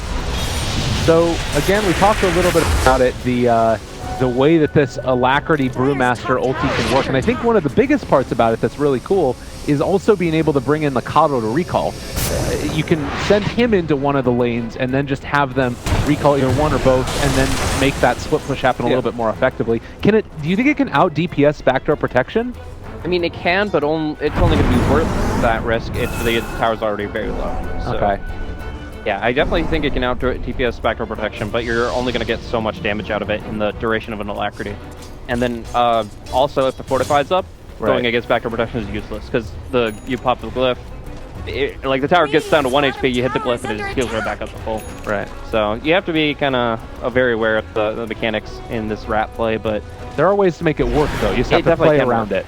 So again, we talked a little bit about it, the way that this Alacrity Brewmaster ulti can work, and I think one of the biggest parts about it that's really cool is also being able to bring in the Kato to recall. You can send him into one of the lanes and then just have them recall either one or both, and then make that split push happen a little bit more effectively. Can it? Do you think it can out DPS backdoor protection? I mean, it can, but it's only going to be worth that risk if the tower's already very low. So. Okay. Yeah, I definitely think it can out DPS backdoor protection, but you're only going to get so much damage out of it in the duration of an Alacrity. And then also, if the Fortified's up, going against backdoor protection is useless, because you pop the glyph, like the tower gets down to 1 HP, you hit the glyph and it just heals right back up to full. Right. So you have to be kind of very aware of the mechanics in this rat play, but there are ways to make it work, though. You just have to play around it.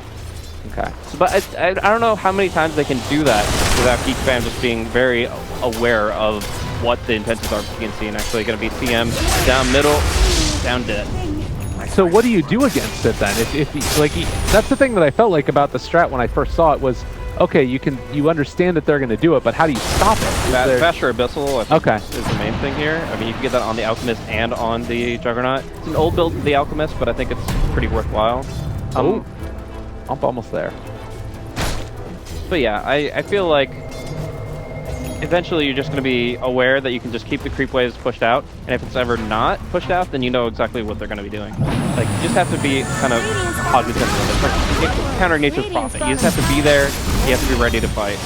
Okay. So, but I don't know how many times they can do that without Geek fam just being very aware of what the intentions are for TNC, and actually going to be CM down middle, down dead. So what do you do against it then? That's the thing that I felt like about the strat when I first saw it was, okay, you understand that they're going to do it, but how do you stop it? Faster Abyssal, I think, is the main thing here. I mean, you can get that on the Alchemist and on the Juggernaut. It's an old build of the Alchemist, but I think it's pretty worthwhile. I'm almost there. But yeah, I feel like eventually you're just going to be aware that you can just keep the creep waves pushed out, and if it's ever not pushed out, then you know exactly what they're going to be doing. Like, you just have to be kind of cognizant of it. It's like countering nature's prophet. You just have to be there, you have to be ready to fight.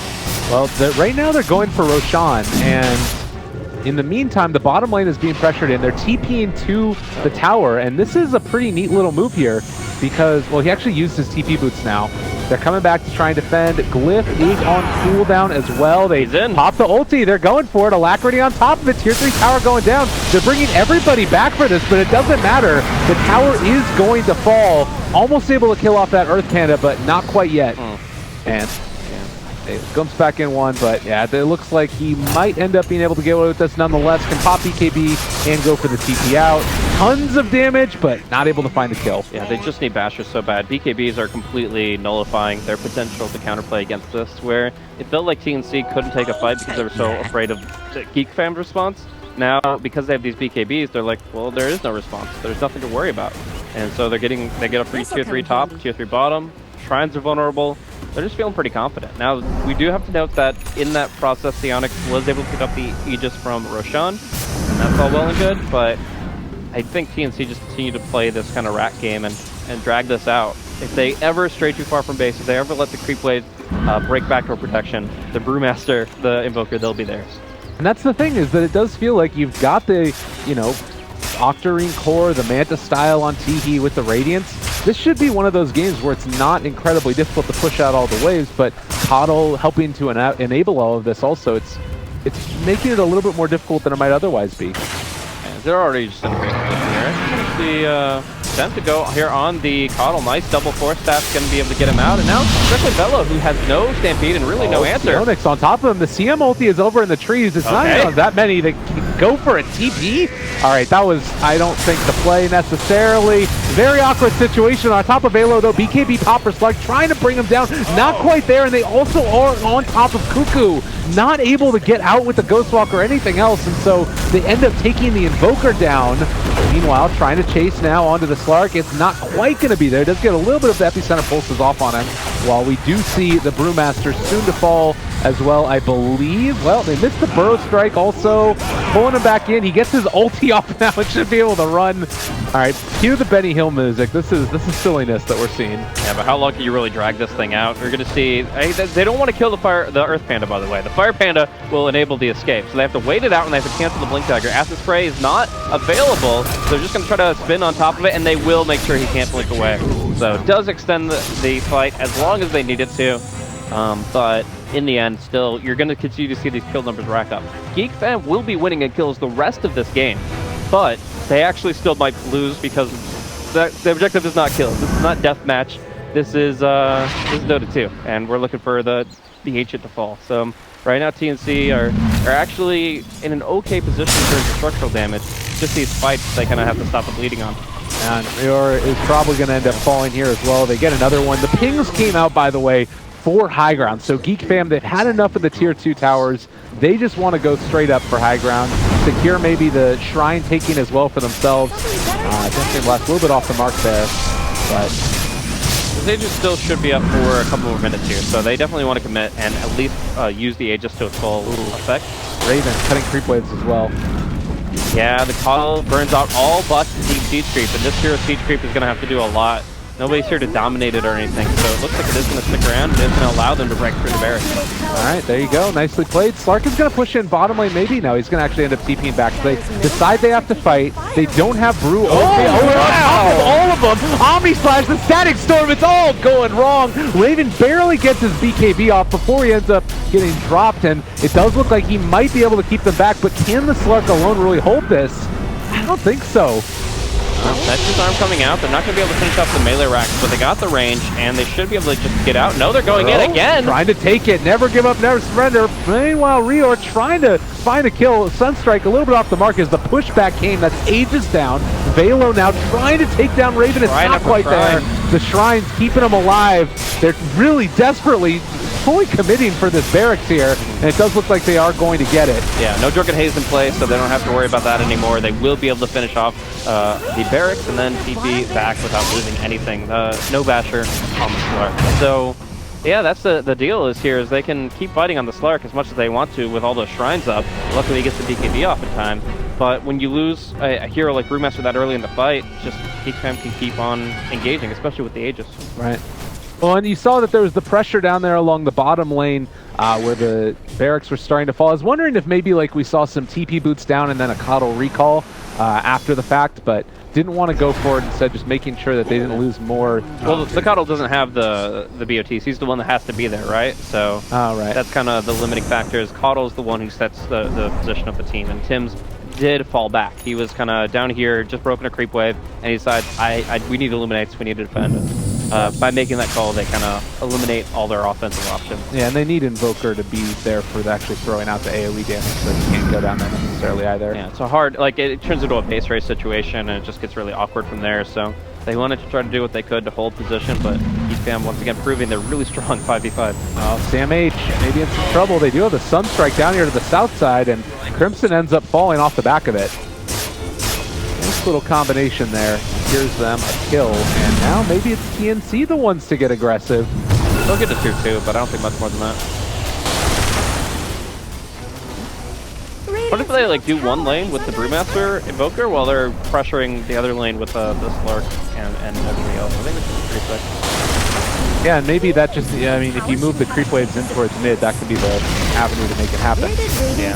Well, right now they're going for Roshan, and in the meantime, the bottom lane is being pressured in. They're TPing to the tower, and this is a pretty neat little move here because, well, he actually used his TP boots now. They're coming back to try and defend. Glyph is on cooldown as well. They pop the ulti. They're going for it. Alacrity on top of it. Tier 3 tower going down. They're bringing everybody back for this, but it doesn't matter. The tower is going to fall. Almost able to kill off that Earth Panda, but not quite yet. And it comes back in one, but yeah, it looks like he might end up being able to get away with this nonetheless. Can pop BKB and go for the TP out. Tons of damage, but not able to find a kill. Yeah, they just need bashers so bad. BKBs are completely nullifying their potential to counterplay against this, where it felt like TNC couldn't take a fight because they were so afraid of the Geek fam's response. Now, because they have these BKBs, they're like, well, there is no response. There's nothing to worry about. And so they get a free tier 3 top, tier 3 bottom. Shrines are vulnerable. They're just feeling pretty confident. Now, we do have to note that in that process, the Onyx was able to pick up the Aegis from Roshan, and that's all well and good, but I think TNC just continue to play this kind of rat game and drag this out. If they ever stray too far from base, if they ever let the creep wave break backdoor protection, the Brewmaster, the Invoker, they'll be theirs. And that's the thing, is that it does feel like you've got the, Octarine core, the Manta style on Teehee with the Radiance. This should be one of those games where it's not incredibly difficult to push out all the waves, but Coddle helping to enable all of this also. It's making it a little bit more difficult than it might otherwise be. And they're already just in a great position here. attempt to go here on the Coddle. Nice double force staff's going to be able to get him out. And now especially Velo, who has no Stampede and really no answer. Onyx on top of him. The CM ulti is over in the trees. It's not even that many to go for a TP. All right, that was, I don't think, the play necessarily. Very awkward situation. On top of Velo, though, BKB Popper Slug trying to bring him down. Not quite there, and they also are on top of Cuckoo. Not able to get out with the Ghostwalk or anything else, and so they end up taking the Invoker down. Meanwhile, trying to chase now onto the Slark. It's not quite going to be there. Does get a little bit of the Epicenter pulses off on him, while we do see the Brewmaster soon to fall as well, I believe. Well, they missed the Burrow Strike also, pulling him back in. He gets his ulti off now and should be able to run. All right, cue the Benny Hill music. This is silliness that we're seeing. Yeah, but how long can you really drag this thing out? We're going to see, they don't want to kill the Earth Panda, by the way. The Fire Panda will enable the escape, so they have to wait it out and they have to cancel the Blink Dagger. Acid Spray is not available, so they're just going to try to spin on top of it, and they will make sure he can't blink away. So it does extend the fight as long as they need it to, but in the end, still, you're going to continue to see these kill numbers rack up. Geek Fam will be winning in kills the rest of this game, but they actually still might lose because the objective is not kills. This is not deathmatch. This is Dota 2, and we're looking for the Ancient to fall. So right now, TNC are actually in an okay position in terms of structural damage. Just these fights, they kind of have to stop the bleeding on. And Rior is probably going to end up falling here as well. They get another one. The pings came out, by the way, for high ground. So Geek Fam, they've had enough of the tier 2 towers. They just want to go straight up for high ground. Secure maybe the shrine taking as well for themselves. Definitely left a little bit off the mark there, but the Aegis still should be up for a couple more minutes here, so they definitely want to commit and at least use the Aegis to its full effect. Raven cutting creep waves as well. Yeah, the Coddle burns out all but deep siege creep, and this hero siege creep is going to have to do a lot. Nobody's here to dominate it or anything, so it looks like it is going to stick around and it's going to allow them to break through the barracks. All right, there you go. Nicely played. Slark is going to push in bottom lane maybe. No, he's going to actually end up TPing back. So they decide they have to fight. They don't have Brew. All of them. Omni Slash, the Static Storm, it's all going wrong. Raven barely gets his BKB off before he ends up getting dropped, and it does look like he might be able to keep them back, but can the Slark alone really hold this? I don't think so. That's his arm coming out. They're not going to be able to finish off the melee racks, but they got the range, and they should be able to just get out. No, they're going in again. Trying to take it. Never give up, never surrender. Meanwhile, Rior trying to find a kill. Sunstrike a little bit off the mark as the pushback came. That's Aegis down. Velo now trying to take down Raven. It's not quite there. The Shrine's keeping them alive. They're really desperately fully committing for this barracks here, and it does look like they are going to get it. Yeah, no Drunken Haze in place, so they don't have to worry about that anymore. They will be able to finish off the barracks and then TP back without losing anything. No Basher on the Slark. So, yeah, that's the deal is here is they can keep fighting on the Slark as much as they want to with all those shrines up. Luckily, he gets the BKB off in time. But when you lose a hero like Brewmaster that early in the fight, just Geek Fam can keep on engaging, especially with the Aegis. Right. Well, and you saw that there was the pressure down there along the bottom lane where the barracks were starting to fall. I was wondering if maybe like we saw some TP boots down and then a Coddle recall after the fact, but didn't want to go for it, instead just making sure that they didn't lose more. Well, the Coddle doesn't have the BOTs. He's the one that has to be there, right? So that's kind of the limiting factor is Coddle's the one who sets the position of the team, and Tim's did fall back. He was kind of down here, just broken a creep wave, and he decides, we need illuminates, we need to defend it. By making that call, they kind of eliminate all their offensive options. Yeah, and they need Invoker to be there for actually throwing out the AoE damage, so you can't go down there necessarily either. Yeah, it's a hard, like, it turns into a base race situation, and it just gets really awkward from there, so they wanted to try to do what they could to hold position, but Geek Fam once again proving they're really strong 5v5. Oh, Sam H maybe in some trouble. They do have the Sunstrike down here to the south side, and Crimson ends up falling off the back of it. Nice little combination there. Secures them a kill, and now maybe it's TNC the ones to get aggressive. They'll get to tier 2, but I don't think much more than that. What if they like do one lane with the Brewmaster Invoker while they're pressuring the other lane with the Slark and everything else? I think this is pretty sick. Yeah, and maybe that just, I mean, if you move the creep waves in towards mid, that could be the avenue to make it happen. Yeah,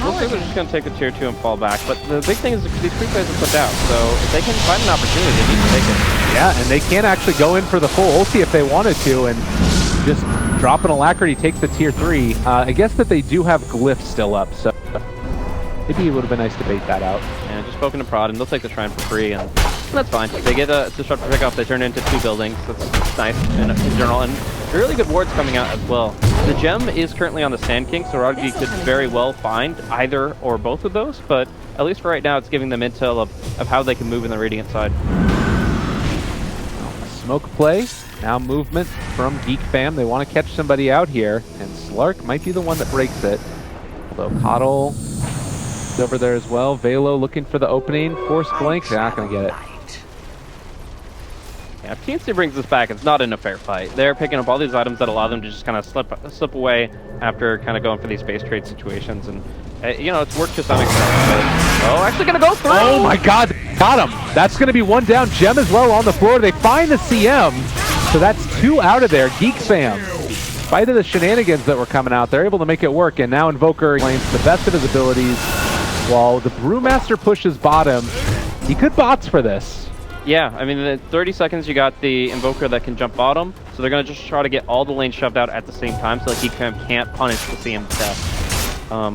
looks like they're just going to take a tier 2 and fall back, but the big thing is these creep waves are put down, so if they can find an opportunity, they need to take it. Yeah, and they can actually go in for the full ulti if they wanted to, and just drop an Alacrity, take the tier 3. I guess that they do have Glyph still up, so maybe it would have been nice to bait that out. Yeah, just poking a prod, and they'll take the shrine for free, and That's fine. They get a disruptor pick off. They turn it into 2 buildings. That's nice in general. And really good wards coming out as well. The gem is currently on the Sand King, so Rodgi could very well find either or both of those, but at least for right now, it's giving them intel of how they can move in the Radiant side. Smoke play, now movement from Geek Fam. They want to catch somebody out here, and Slark might be the one that breaks it. Although Coddle is over there as well. Velo looking for the opening. Force Blink, they're not going to get it. Yeah, if TNC brings this back, it's not in a fair fight. They're picking up all these items that allow them to just kind of slip away after kind of going for these base trade situations, and you know, it's worked to some extent. But, actually going to go through! Oh my god, got him! That's going to be 1 down. Gem as well on the floor. They find the CM, so that's 2 out of there. Geek Fam, in spite of the shenanigans that were coming out, they're able to make it work, and now Invoker claims the best of his abilities, while the Brewmaster pushes bottom. He could bots for this. Yeah, I mean, in 30 seconds, you got the Invoker that can jump bottom, so they're going to just try to get all the lanes shoved out at the same time so that Geek Fam can't punish the CM death.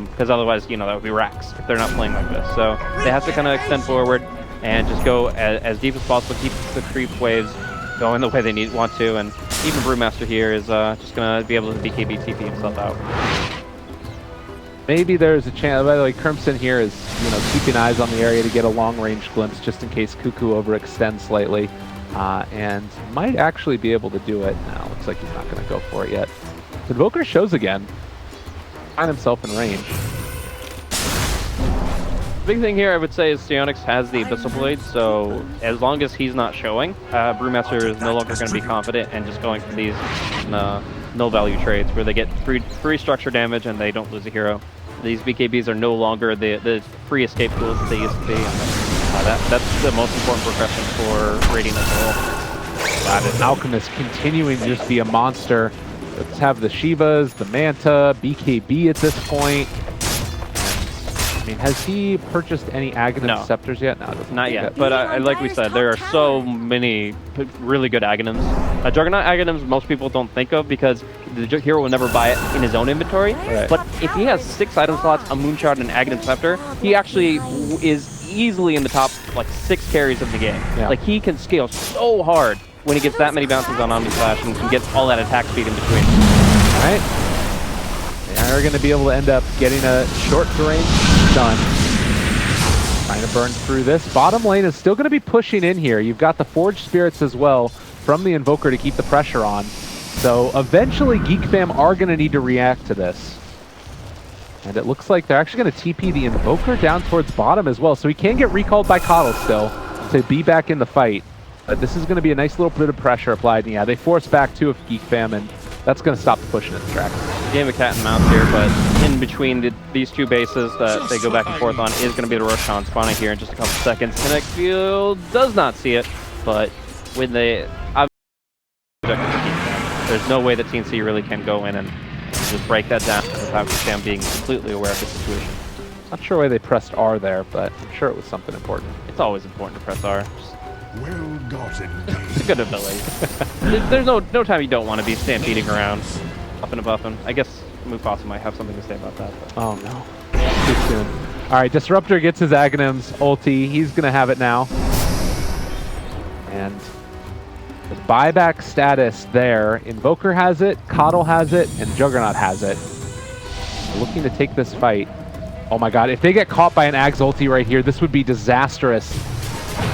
Because otherwise, you know, that would be racks if they're not playing like this. So they have to kind of extend forward and just go as deep as possible, keep the creep waves going the way they want to, and even Brewmaster here is just going to be able to BKB TP himself out. Maybe there's a chance. By the way, Crimson here is, you know, keeping eyes on the area to get a long-range glimpse just in case Cuckoo overextends slightly, and might actually be able to do it. Now, looks like he's not going to go for it yet. Invoker shows again. Find himself in range. The big thing here, I would say, is Steonix has the Abyssal Blade, so as long as he's not showing, Brewmaster is no longer going to be confident and just going for these no-value trades where they get free structure damage and they don't lose a hero. These BKBs are no longer the free escape tools that they used to be. That's the most important progression for Radiant as a whole. Got it. Alchemist continuing to just be a monster. Let's have the Shivas, the Manta, BKB at this point. I mean, has he purchased any Aghanim Scepters yet? No, not yet. But like we said, there are so many really good Aghanims. Juggernaut Aghanims most people don't think of because the hero will never buy it in his own inventory. Right. But if he has 6 item slots, a Moonshot, and an Aghanim Scepter, he actually is easily in the top, like, 6 carries of the game. Yeah. Like, he can scale so hard when he gets that many bounces on Omni Slash and can get all that attack speed in between. All right. They are going to be able to end up getting a short range stun. Trying to burn through this. Bottom lane is still going to be pushing in here. You've got the Forged Spirits as well from the Invoker to keep the pressure on. So eventually Geek Fam are going to need to react to this. And it looks like they're actually going to TP the Invoker down towards bottom as well. So he can get recalled by Coddle still to be back in the fight. But this is going to be a nice little bit of pressure applied. And yeah, they force back 2 of Geek Fam, and that's going to stop the pushing at the track. Game of cat and mouse here, but in between these 2 bases that they go back and forth on is going to be the Roshan spawning here in just a couple seconds. Connect Field does not see it, but when they there's no way that TNC really can go in and just break that down without Sam being completely aware of the situation. Not sure why they pressed R there, but I'm sure it was something important. It's always important to press R. Well gotten. It's a good ability. There's no time you don't want to be stampeding around, up and buffing. I guess Mufasa might have something to say about that. But. Oh no, too soon. All right, Disruptor gets his Aghanim's ulti. He's gonna have it now, and the buyback status there. Invoker has it, Coddle has it, and Juggernaut has it. Looking to take this fight. Oh my god, if they get caught by an Ag's ulti right here, this would be disastrous.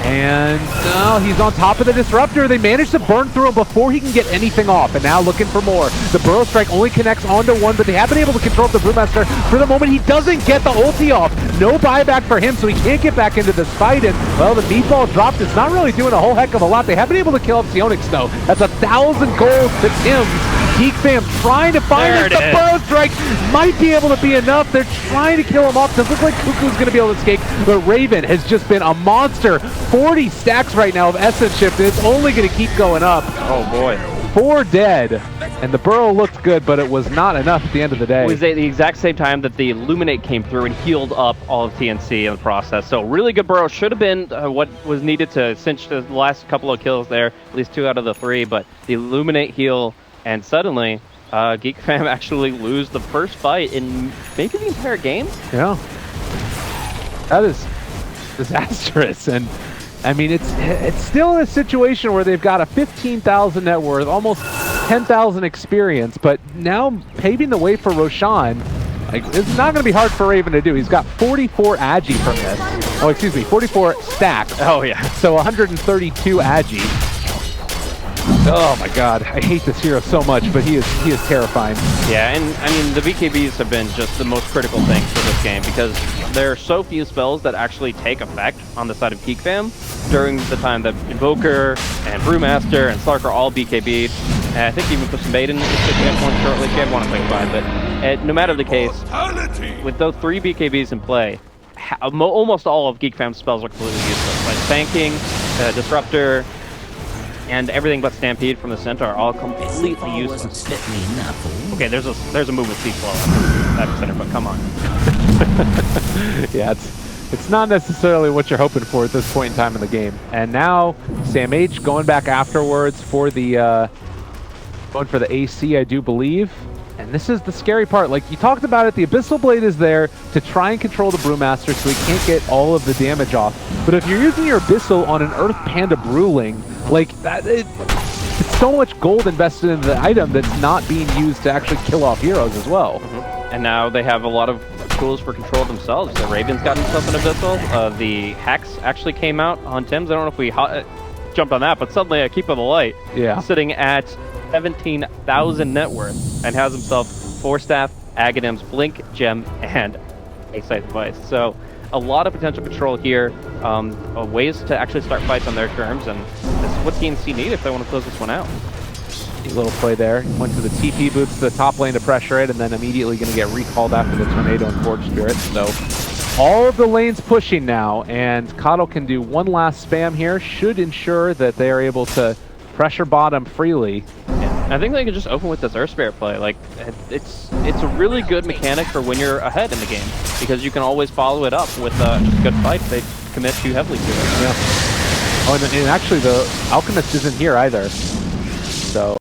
And no, he's on top of the Disruptor. They managed to burn through him before he can get anything off, and now looking for more. The Burrow Strike only connects onto 1, but they have been able to control the Brewmaster. For the moment, he doesn't get the ulti off. No buyback for him, so he can't get back into this fight. And, well, the meatball dropped. It's not really doing a whole heck of a lot. They have been able to kill up Sionix, though. That's 1,000 gold to Tim's. Geek Fam trying to find it. The Burrow Strike might be able to be enough. They're trying to kill him off. Doesn't look like Cuckoo's going to be able to escape, but Raven has just been a monster. 40 stacks right now of Essence Shift, and it's only going to keep going up. Oh boy. 4 dead, and the Burrow looked good, but it was not enough at the end of the day. It was at the exact same time that the Illuminate came through and healed up all of TNC in the process. So really good Burrow. Should have been what was needed to cinch the last couple of kills there, at least 2 out of the 3, but the Illuminate heal, and suddenly Geek Fam actually lose the first fight in maybe the entire game. Yeah. That is disastrous, and I mean, it's still a situation where they've got a 15,000 net worth, almost 10,000 experience, but now paving the way for Roshan. Like, it's not going to be hard for Raven to do. He's got 44 agi from this. Oh, excuse me, 44 stack. Oh, yeah. So 132 agi. Oh my god, I hate this hero so much, but he is terrifying. Yeah, and I mean, the BKBs have been just the most critical thing for this game because there are so few spells that actually take effect on the side of Geek Fam during the time that Invoker and Brewmaster and Slark are all BKB'd. And I think even put some bait in if you have one shortly, if you have one quick buy, but no matter the case, with those 3 BKBs in play, almost all of Geek Fam's spells are completely useless. Like Tanking, Disruptor, and everything but Stampede from the center are all completely useless. Okay, there's a movement speed flow at the center, but come on. Yeah, it's not necessarily what you're hoping for at this point in time in the game. And now Sam H going back afterwards for the AC, I do believe. And this is the scary part. Like you talked about it, the Abyssal Blade is there to try and control the Brewmaster so he can't get all of the damage off. But if you're using your Abyssal on an Earth Panda Brewling, like that, it's so much gold invested in the item that's not being used to actually kill off heroes as well. And now they have a lot of tools for control themselves. The Raven's got himself an Abyssal. The Hex actually came out on Tim's. I don't know if we jumped on that, but suddenly a Keep of the Light sitting at 17,000 net worth and has himself 4 staff, Aghanims, Blink, Gem, and a Sight Device. So a lot of potential control here, ways to actually start fights on their terms, and this is what TNC need if they want to close this one out. A little play there. Went to the TP boots to the top lane to pressure it, and then immediately going to get recalled after the Tornado and Forge Spirit. So all of the lanes pushing now, and Coddle can do one last spam here. Should ensure that they are able to pressure bottom freely. I think they can just open with this Earth Spirit play. Like, it's a really good mechanic for when you're ahead in the game, because you can always follow it up with just a good fight if they commit too heavily to it. Yeah. Oh, and actually the Alchemist isn't here either. So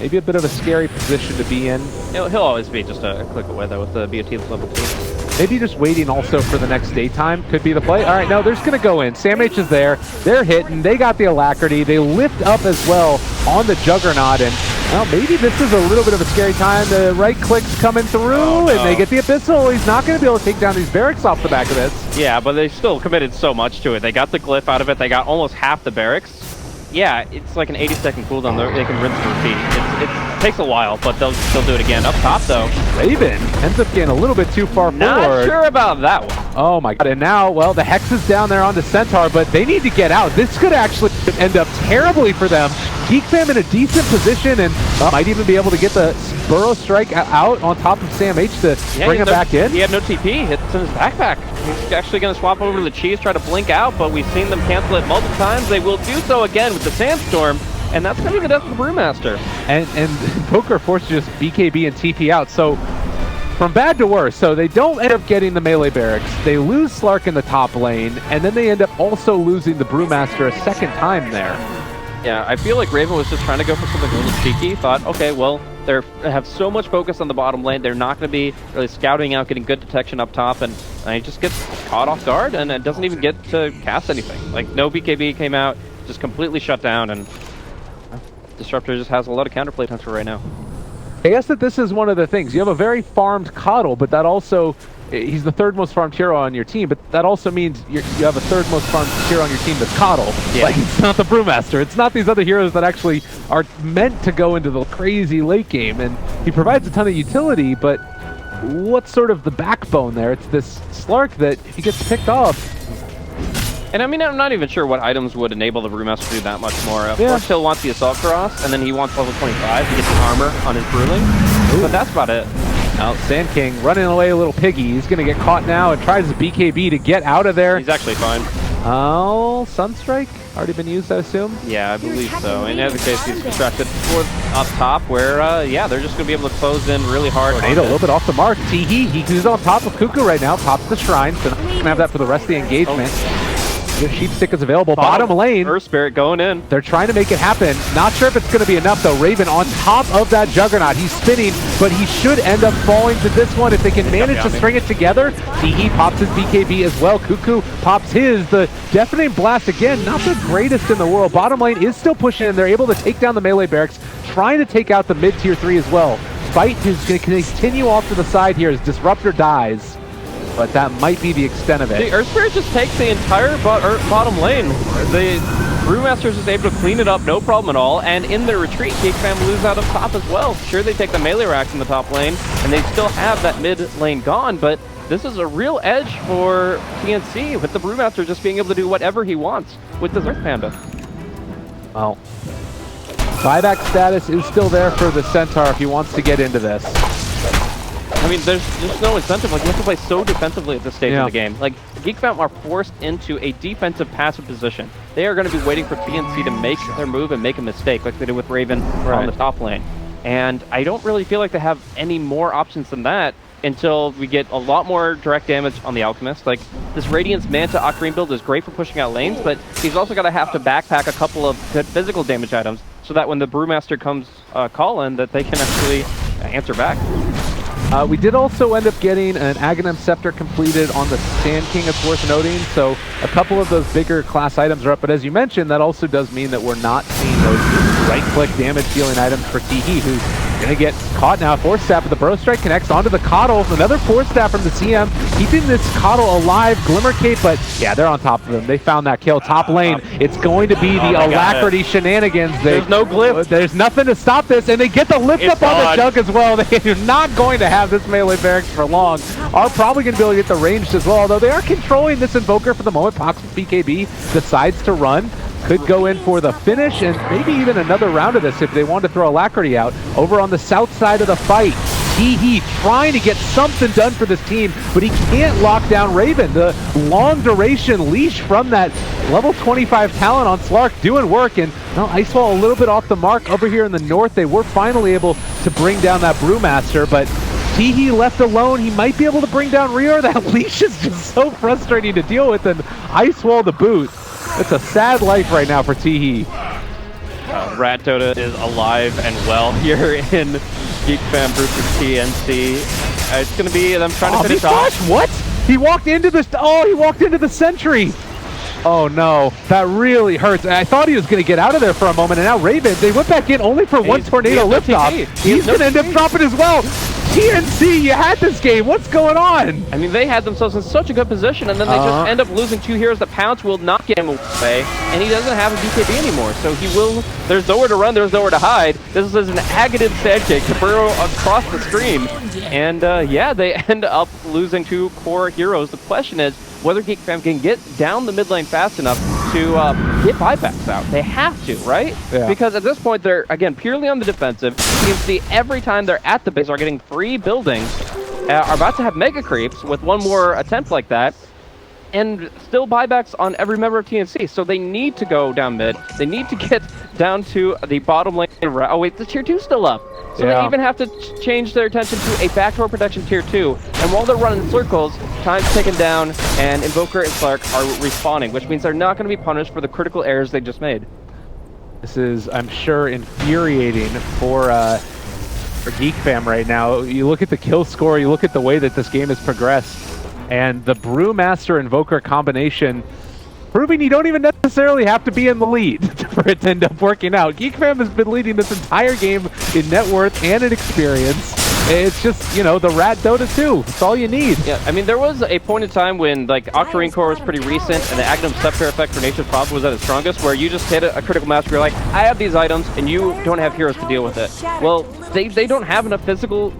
maybe a bit of a scary position to be in. He'll always be just a click away though with the BOT level 2. Maybe just waiting also for the next daytime could be the play. All right, no, they're just going to go in. Sam H is there. They're hitting. They got the Alacrity. They lift up as well on the Juggernaut. And, well, maybe this is a little bit of a scary time. The right click's coming through, and they get the Abyssal. He's not going to be able to take down these barracks off the back of this. Yeah, but they still committed so much to it. They got the glyph out of it. They got almost half the barracks. Yeah, it's like an 80-second cooldown. They can rinse and repeat. It takes a while, but they'll do it again. Up top, though, Raven ends up getting a little bit too far forward. Not sure about that one. Oh my god, and now, well, the Hex is down there on the Centaur, but they need to get out. This could actually end up terribly for them. Geek Fam in a decent position, and might even be able to get the Burrow Strike out on top of Sam H to bring him back in. He had no TP, it's in his backpack. He's actually going to swap over to the Cheese, try to blink out, but we've seen them cancel it multiple times. They will do so again with the Sandstorm, and that's going to be the death of the Brewmaster. And Poker forced to just BKB and TP out, so from bad to worse. So they don't end up getting the melee barracks. They lose Slark in the top lane, and then they end up also losing the Brewmaster a second time there. Yeah, I feel like Raven was just trying to go for something a little cheeky. Thought, okay, well, they have so much focus on the bottom lane, they're not going to be really scouting out, getting good detection up top, and he just gets caught off guard, and it doesn't even get to cast anything. Like, no BKB came out, just completely shut down, and Disruptor just has a lot of counterplay potential right now. I guess that this is one of the things. You have a very farmed Coddle, but that also, he's the third most farmed hero on your team, but that also means you have a third most farmed hero on your team that's Coddle. Yeah. Like, it's not the Brewmaster. It's not these other heroes that actually are meant to go into the crazy late game, and he provides a ton of utility, but what's sort of the backbone there? It's this Slark that if he gets picked off. And I mean, I'm not even sure what items would enable the Brewmaster to do that much more. Of course, he'll want the Assault Cross, and then he wants level 25 to get the armor on his Brewling. But that's about it. Now, Sand King running away a little piggy. He's going to get caught now and tries his BKB to get out of there. He's actually fine. Oh, Sunstrike? Already been used, I assume? Yeah, I believe so. In either case, he's distracted up top where, yeah, they're just going to be able to close in really hard. Tornado a little bit off the mark. Teehee, he's on top of Cuckoo right now, tops the Shrine, so he's going to have that for the rest of the engagement. The Sheep Stick is available. Bottom lane. Earth Spirit going in. They're trying to make it happen. Not sure if it's going to be enough, though. Raven on top of that Juggernaut. He's spinning, but he should end up falling to this one if they can manage to string it together. He pops his BKB as well. Cuckoo pops his. The Deafening Blast, again, not the greatest in the world. Bottom lane is still pushing, and they're able to take down the melee barracks, trying to take out the mid-tier 3 as well. Fight is going to continue off to the side here as Disruptor dies. But that might be the extent of it. The Earth Spirit just takes the entire bottom lane. The Brewmaster's is able to clean it up, no problem at all. And in their retreat, Geek Fam lose out of top as well. Sure, they take the melee racks in the top lane, and they still have that mid lane gone, but this is a real edge for TNC, with the Brewmaster just being able to do whatever he wants with this Earth Panda. Well, buyback status is still there for the Centaur if he wants to get into this. I mean, there's just no incentive. Like, you have to play so defensively at this stage of the game. Like, Geek Fam are forced into a defensive passive position. They are going to be waiting for TNC to make their move and make a mistake, like they did with Raven on the top lane. And I don't really feel like they have any more options than that until we get a lot more direct damage on the Alchemist. Like, this Radiance Manta Octarine build is great for pushing out lanes, but he's also got to have to backpack a couple of good physical damage items so that when the Brewmaster comes calling, that they can actually answer back. We did also end up getting an Aghanim Scepter completed on the Sand King, it's worth noting, so a couple of those bigger class items are up, but as you mentioned, that also does mean that we're not seeing those right-click damage-dealing items for Teehee, who's going to get caught now. Force Staff, but the Bro Strike connects onto the Coddle. Another Force Staff from the CM, keeping this Coddle alive. Glimmer Cape, but yeah, they're on top of him. They found that kill. Top lane, it's going to be the Alacrity shenanigans. There's no glyph. There's nothing to stop this, and they get the lift up on the Jug as well. They are not going to have this melee barracks for long. Are probably going to be able to get the ranged as well, although they are controlling this Invoker for the moment. Pox with BKB decides to run. Could go in for the finish and maybe even another round of this if they want to throw Alacrity out. Over on the south side of the fight, Teehee trying to get something done for this team, but he can't lock down Raven. The long duration leash from that level 25 talent on Slark doing work, and well, Icewall a little bit off the mark over here in the north. They were finally able to bring down that Brewmaster, but Teehee left alone, he might be able to bring down Rior. That leash is just so frustrating to deal with, and Icewall the boot. It's a sad life right now for Teehee. Rat Dota is alive and well here in Geek Fam versus TNC. It's going to be them trying to finish off. What? He walked into the... Oh, he walked into the Sentry. Oh no, that really hurts. I thought he was going to get out of there for a moment, and now Raven, they went back in only for one Tornado liftoff. He's going to end up dropping as well. TNC, you had this game. What's going on? I mean, they had themselves in such a good position, and then they just end up losing two heroes. The Pounce will not get him away, and he doesn't have a BKB anymore. So he will... There's nowhere to run, there's nowhere to hide. This is an Aghanim Sand King to burrow across the screen. And yeah, they end up losing two core heroes. The question is whether Geek Fam can get down the mid lane fast enough to get buybacks out. They have to, right? Yeah. Because at this point, they're, again, purely on the defensive. You can see every time they're at the base, are getting free buildings, are about to have mega creeps with one more attempt like that, and still buybacks on every member of TNC. So they need to go down mid. They need to get down to the bottom lane. Oh wait, the tier 2's still up. So they even have to change their attention to a backdoor protection tier 2. And while they're running circles, time's ticking down, and Invoker and Slark are respawning, which means they're not going to be punished for the critical errors they just made. This is, I'm sure, infuriating for Geek Fam right now. You look at the kill score, you look at the way that this game has progressed, and the Brewmaster Invoker combination proving you don't even necessarily have to be in the lead for it to end up working out. Geek Fam has been leading this entire game in net worth and in experience. It's just, you know, the Rat Dota 2. It's all you need. Yeah, I mean, there was a point in time when, like, Octarine Core was pretty recent, and the Aghanim Scepter effect for Nature's Prophet was at its strongest, where you just hit a critical mass, you're like, I have these items, and you don't have heroes to deal with it. Well, they don't have enough physical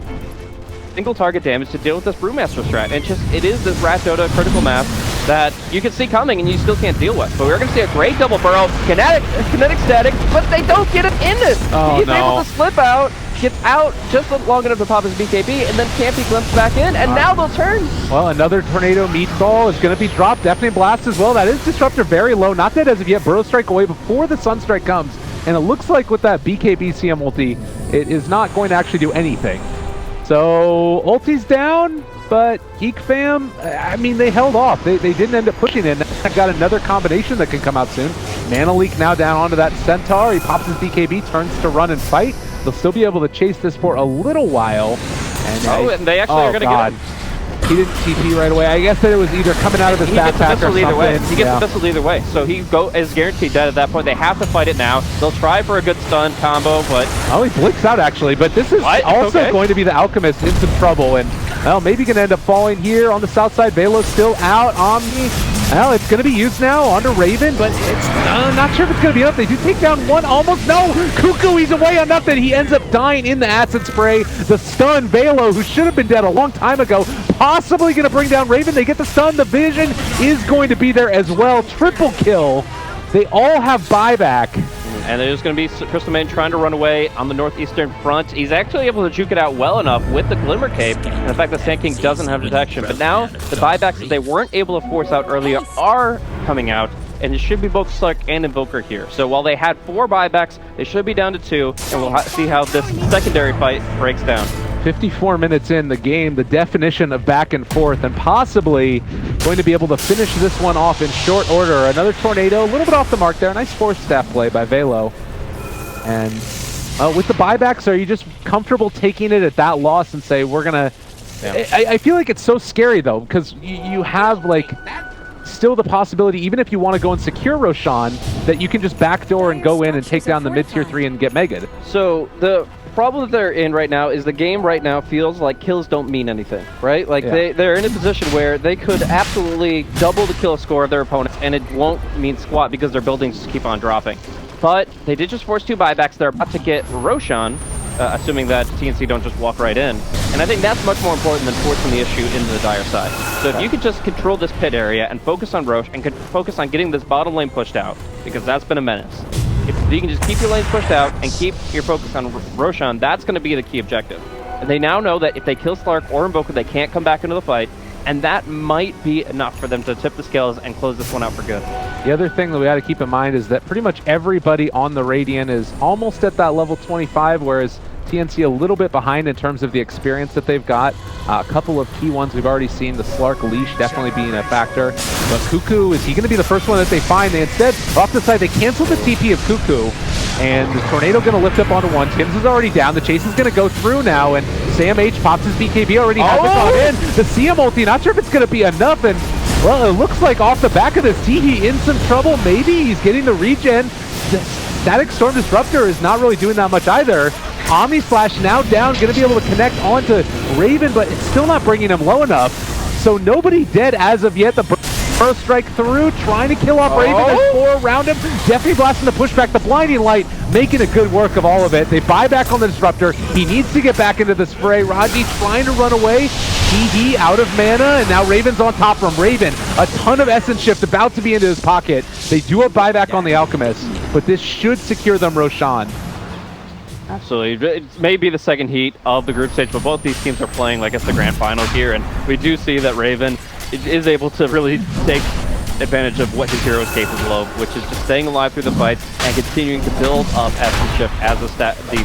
single target damage to deal with this Brewmaster strat. And it is this Rat Dota critical mass that you can see coming and you still can't deal with. But we're going to see a great double burrow, kinetic static, but they don't get him in it. He's able to slip out, gets out just long enough to pop his BKB, and then can't be glimpsed back in, and now they'll turn. Well, another Tornado Meatball is going to be dropped. Deafening Blast as well. That is Disruptor very low. Not dead as of yet. Burrow Strike away before the Sunstrike comes. And it looks like with that BKB CM ulti, it is not going to actually do anything. So, ulti's down, but Geek Fam, I mean, they held off. They didn't end up pushing it. I've got another combination that can come out soon. Mana Leak now down onto that Centaur. He pops his BKB, turns to run and fight. They'll still be able to chase this for a little while. And they actually are going to get him. He didn't TP right away. I guess that it was either coming out of his backpack or something. Either way. He gets the pistol either way. So he is guaranteed dead at that point. They have to fight it now. They'll try for a good stun combo, but... Oh, he blinks out actually, but this is also going to be the Alchemist in some trouble. And, well, maybe going to end up falling here on the south side. Velo's still out. Omni, well, it's going to be used now onto Raven, but it's not sure if it's going to be enough. They do take down one almost. No! Cuckoo, he's away on nothing. He ends up dying in the acid spray. The stun, Velo, who should have been dead a long time ago, possibly going to bring down Raven. They get the stun. The vision is going to be there as well. Triple kill. They all have buyback. And there's going to be Crystal Maiden trying to run away on the northeastern front. He's actually able to juke it out well enough with the Glimmer Cape, and the fact that Sand King doesn't have detection. But now, the buybacks that they weren't able to force out earlier are coming out, and it should be both Slark and Invoker here. So while they had 4 buybacks, they should be down to 2, and we'll see how this secondary fight breaks down. 54 minutes in the game, the definition of back and forth, and possibly going to be able to finish this one off in short order. Another Tornado, a little bit off the mark there. Nice force staff play by Velo. And with the buybacks, are you just comfortable taking it at that loss and say, we're going to... Yeah. I feel like it's so scary, though, because you have, like, still the possibility, even if you want to go and secure Roshan, that you can just backdoor and go in and take down the mid-tier 3 and get Mega'd. So the problem that they're in right now is the game right now feels like kills don't mean anything, right? Like they're in a position where they could absolutely double the kill score of their opponents, and it won't mean squat because their buildings just keep on dropping. But they did just force 2 buybacks. They're about to get Roshan, assuming that TNC don't just walk right in. And I think that's much more important than forcing the issue into the dire side. So if you could just control this pit area and focus on Rosh and focus on getting this bottom lane pushed out, because that's been a menace. If you can just keep your lanes pushed out and keep your focus on Roshan, that's going to be the key objective. And they now know that if they kill Slark or Invoker, they can't come back into the fight, and that might be enough for them to tip the scales and close this one out for good. The other thing that we got to keep in mind is that pretty much everybody on the Radiant is almost at that level 25, whereas TNC a little bit behind in terms of the experience that they've got. A couple of key ones we've already seen, the Slark leash definitely being a factor. But Cuckoo, is he going to be the first one that they find? They instead, off the side, they cancel the TP of Cuckoo. And the Tornado going to lift up onto one. Tim's is already down. The chase is going to go through now. And Sam H pops his BKB already. Hasn't gone in. The CM ulti, not sure if it's going to be enough. And, well, it looks like off the back of this Teehee in some trouble. Maybe he's getting the regen. The Static Storm Disruptor is not really doing that much either. Omni Slash now down, going to be able to connect onto Raven, but it's still not bringing him low enough. So nobody dead as of yet. The Burst Strike through, trying to kill off Raven. There's 4 around him. Definitely blasting the pushback. The Blinding Light making a good work of all of it. They buy back on the Disruptor. He needs to get back into the spray. Raji trying to run away. TD out of mana, and now Raven's on top from Raven. A ton of Essence Shift about to be into his pocket. They do have buyback on the Alchemist, but this should secure them Roshan. Absolutely. It may be the second heat of the group stage, but both these teams are playing like it's the grand final here, and we do see that Raven is able to really take advantage of what his hero is capable of, which is just staying alive through the fights and continuing to build up Essence Shift as the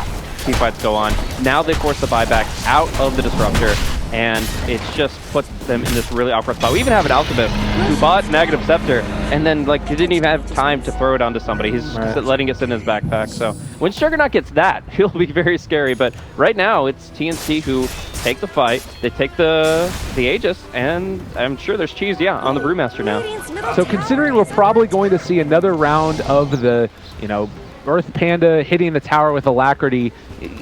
team fights go on. Now they force the buyback out of the Disruptor, and it's just put them in this really awkward spot. We even have an Alchemist who bought Negative Scepter, and then like he didn't even have time to throw it onto somebody. He's just letting it sit in his backpack. So when Juggernaut gets that, he'll be very scary. But right now, it's TNC who take the fight. They take the Aegis, and I'm sure there's cheese, on the Brewmaster now. So considering we're probably going to see another round of the, Earth Panda hitting the tower with alacrity,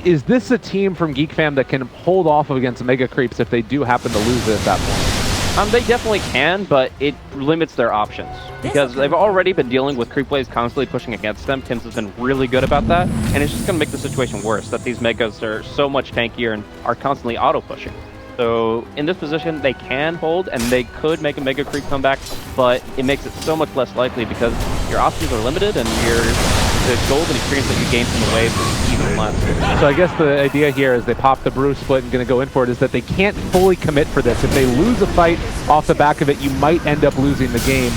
is this a team from Geek Fam that can hold off against Mega Creeps if they do happen to lose it at that point? They definitely can, but it limits their options. Because they've already been dealing with creep waves constantly pushing against them. Tim's has been really good about that, and it's just going to make the situation worse, that these Megas are so much tankier and are constantly auto-pushing. So in this position, they can hold, and they could make a Mega Creep comeback, but it makes it so much less likely because your options are limited, and the gold and experience that you gain from the waves is even less. So I guess the idea here is they pop the brew split and going to go in for it, is that they can't fully commit for this. If they lose a fight off the back of it, you might end up losing the game.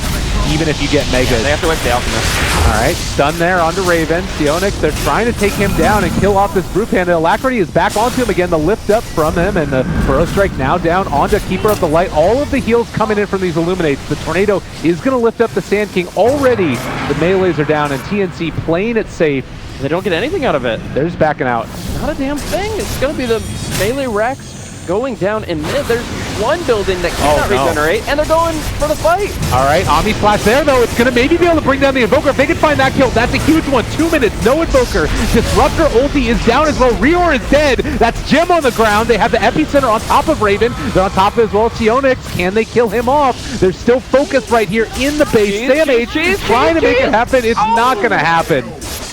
even if you get Megas. They have to wipe the Alchemist. All right, stun there onto Raven. Sionix, they're trying to take him down and kill off this Brute Panda. Alacrity is back onto him again, the lift up from him, and the Burrow Strike now down onto Keeper of the Light. All of the heals coming in from these Illuminates. The Tornado is going to lift up the Sand King. Already, the melees are down, and TNC playing it safe. They don't get anything out of it. They're just backing out. Not a damn thing. It's going to be the melee Rex going down in mid. There's one building that cannot regenerate, and they're going for the fight. All right, Omni Splash there, though. It's going to maybe be able to bring down the Invoker. If they can find that kill, that's a huge one. 2 minutes, no Invoker. Disruptor ulti is down as well. Rior is dead. That's Jim on the ground. They have the Epicenter on top of Raven. They're on top of as well. Sionix, can they kill him off? They're still focused right here in the base. Sam H is trying to make it happen. It's not going to happen.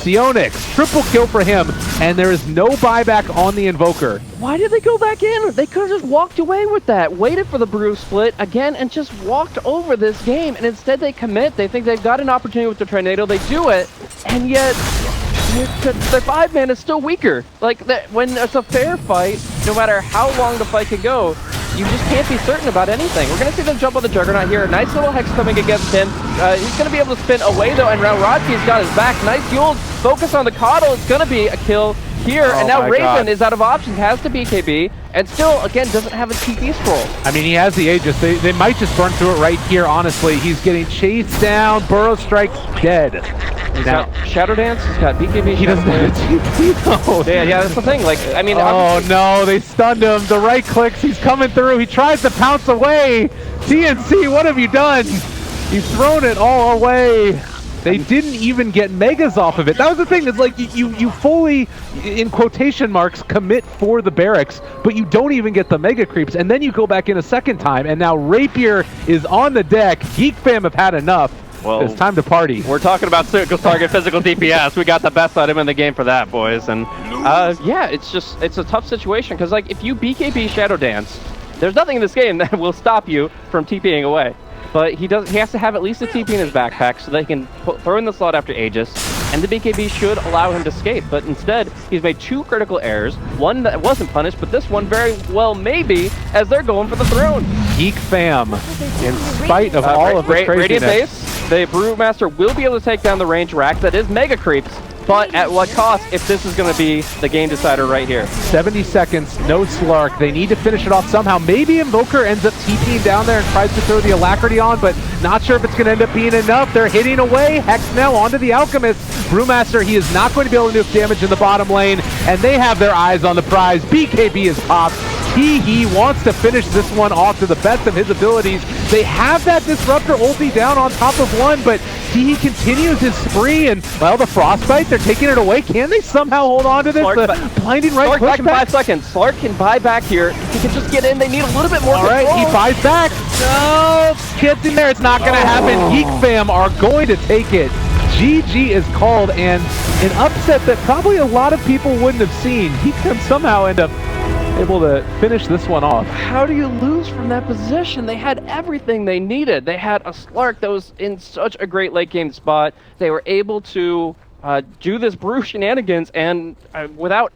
Sionix, triple kill for him, and there is no buyback on the Invoker. Why did they go back in? They could have just walked away with that, waited for the Brew split again, and just walked over this game. And instead they commit. They think they've got an opportunity with the Tornado. They do it, and yet their 5-man is still weaker. Like, when it's a fair fight, no matter how long the fight can go, you just can't be certain about anything. We're going to see them jump on the Juggernaut here. Nice little Hex coming against him. He's going to be able to spin away, though, and Rodkey's got his back. Nice Yules. Focus on the Coddle. It's going to be a kill here. And now Raven is out of options. Has to BKB. And still, again, doesn't have a TP scroll. I mean, he has the Aegis. They might just burn through it right here, honestly. He's getting chased down. Burrow Strike dead. He's got Shadow Dance. He's got BKB. He doesn't have a TP, though. Yeah, that's the thing. Like, I mean, oh, no. They stunned him. The right clicks. He's coming through. He tries to pounce away. TNC, what have you done? He's thrown it all away. They didn't even get Megas off of it. That was the thing. It's like you fully, in quotation marks, commit for the barracks, but you don't even get the Mega Creeps. And then you go back in a second time, and now Rapier is on the deck. Geek fam have had enough. Well, it's time to party. We're talking about single target physical DPS. We got the best item in the game for that, boys. And yeah, it's a tough situation because, like, if you BKB Shadow Dance, there's nothing in this game that will stop you from TPing away. But he has to have at least a TP in his backpack so they can throw in the slot after Aegis, and the BKB should allow him to escape. But instead, he's made 2 critical errors, one that wasn't punished, but this one very well maybe, as they're going for the throne. Geek fam, in spite of all of the craziness. Radiant base, the Brewmaster will be able to take down the range rack that is Mega Creeps. But at what cost if this is going to be the game decider right here? 70 seconds, no Slark. They need to finish it off somehow. Maybe Invoker ends up TPing down there and tries to throw the Alacrity on, but not sure if it's going to end up being enough. They're hitting away. Hex now onto the Alchemist. Brewmaster, he is not going to be able to nuke damage in the bottom lane, and they have their eyes on the prize. BKB is popped. He wants to finish this one off to the best of his abilities. They have that Disruptor ulti down on top of one, but he continues his spree, and, well, the Frostbite, they're taking it away. Can they somehow hold on to this? Blinding right Slark back in pushback. 5 seconds. Slark can buy back here. If he can just get in, they need a little bit more control. All right, he buys back. No, gets in there. It's not going to happen. Geek fam are going to take it. GG is called, and an upset that probably a lot of people wouldn't have seen. Geek fam somehow end up able to finish this one off. How do you lose from that position? They had everything they needed. They had a Slark that was in such a great late game spot. They were able to do this Brew shenanigans, and without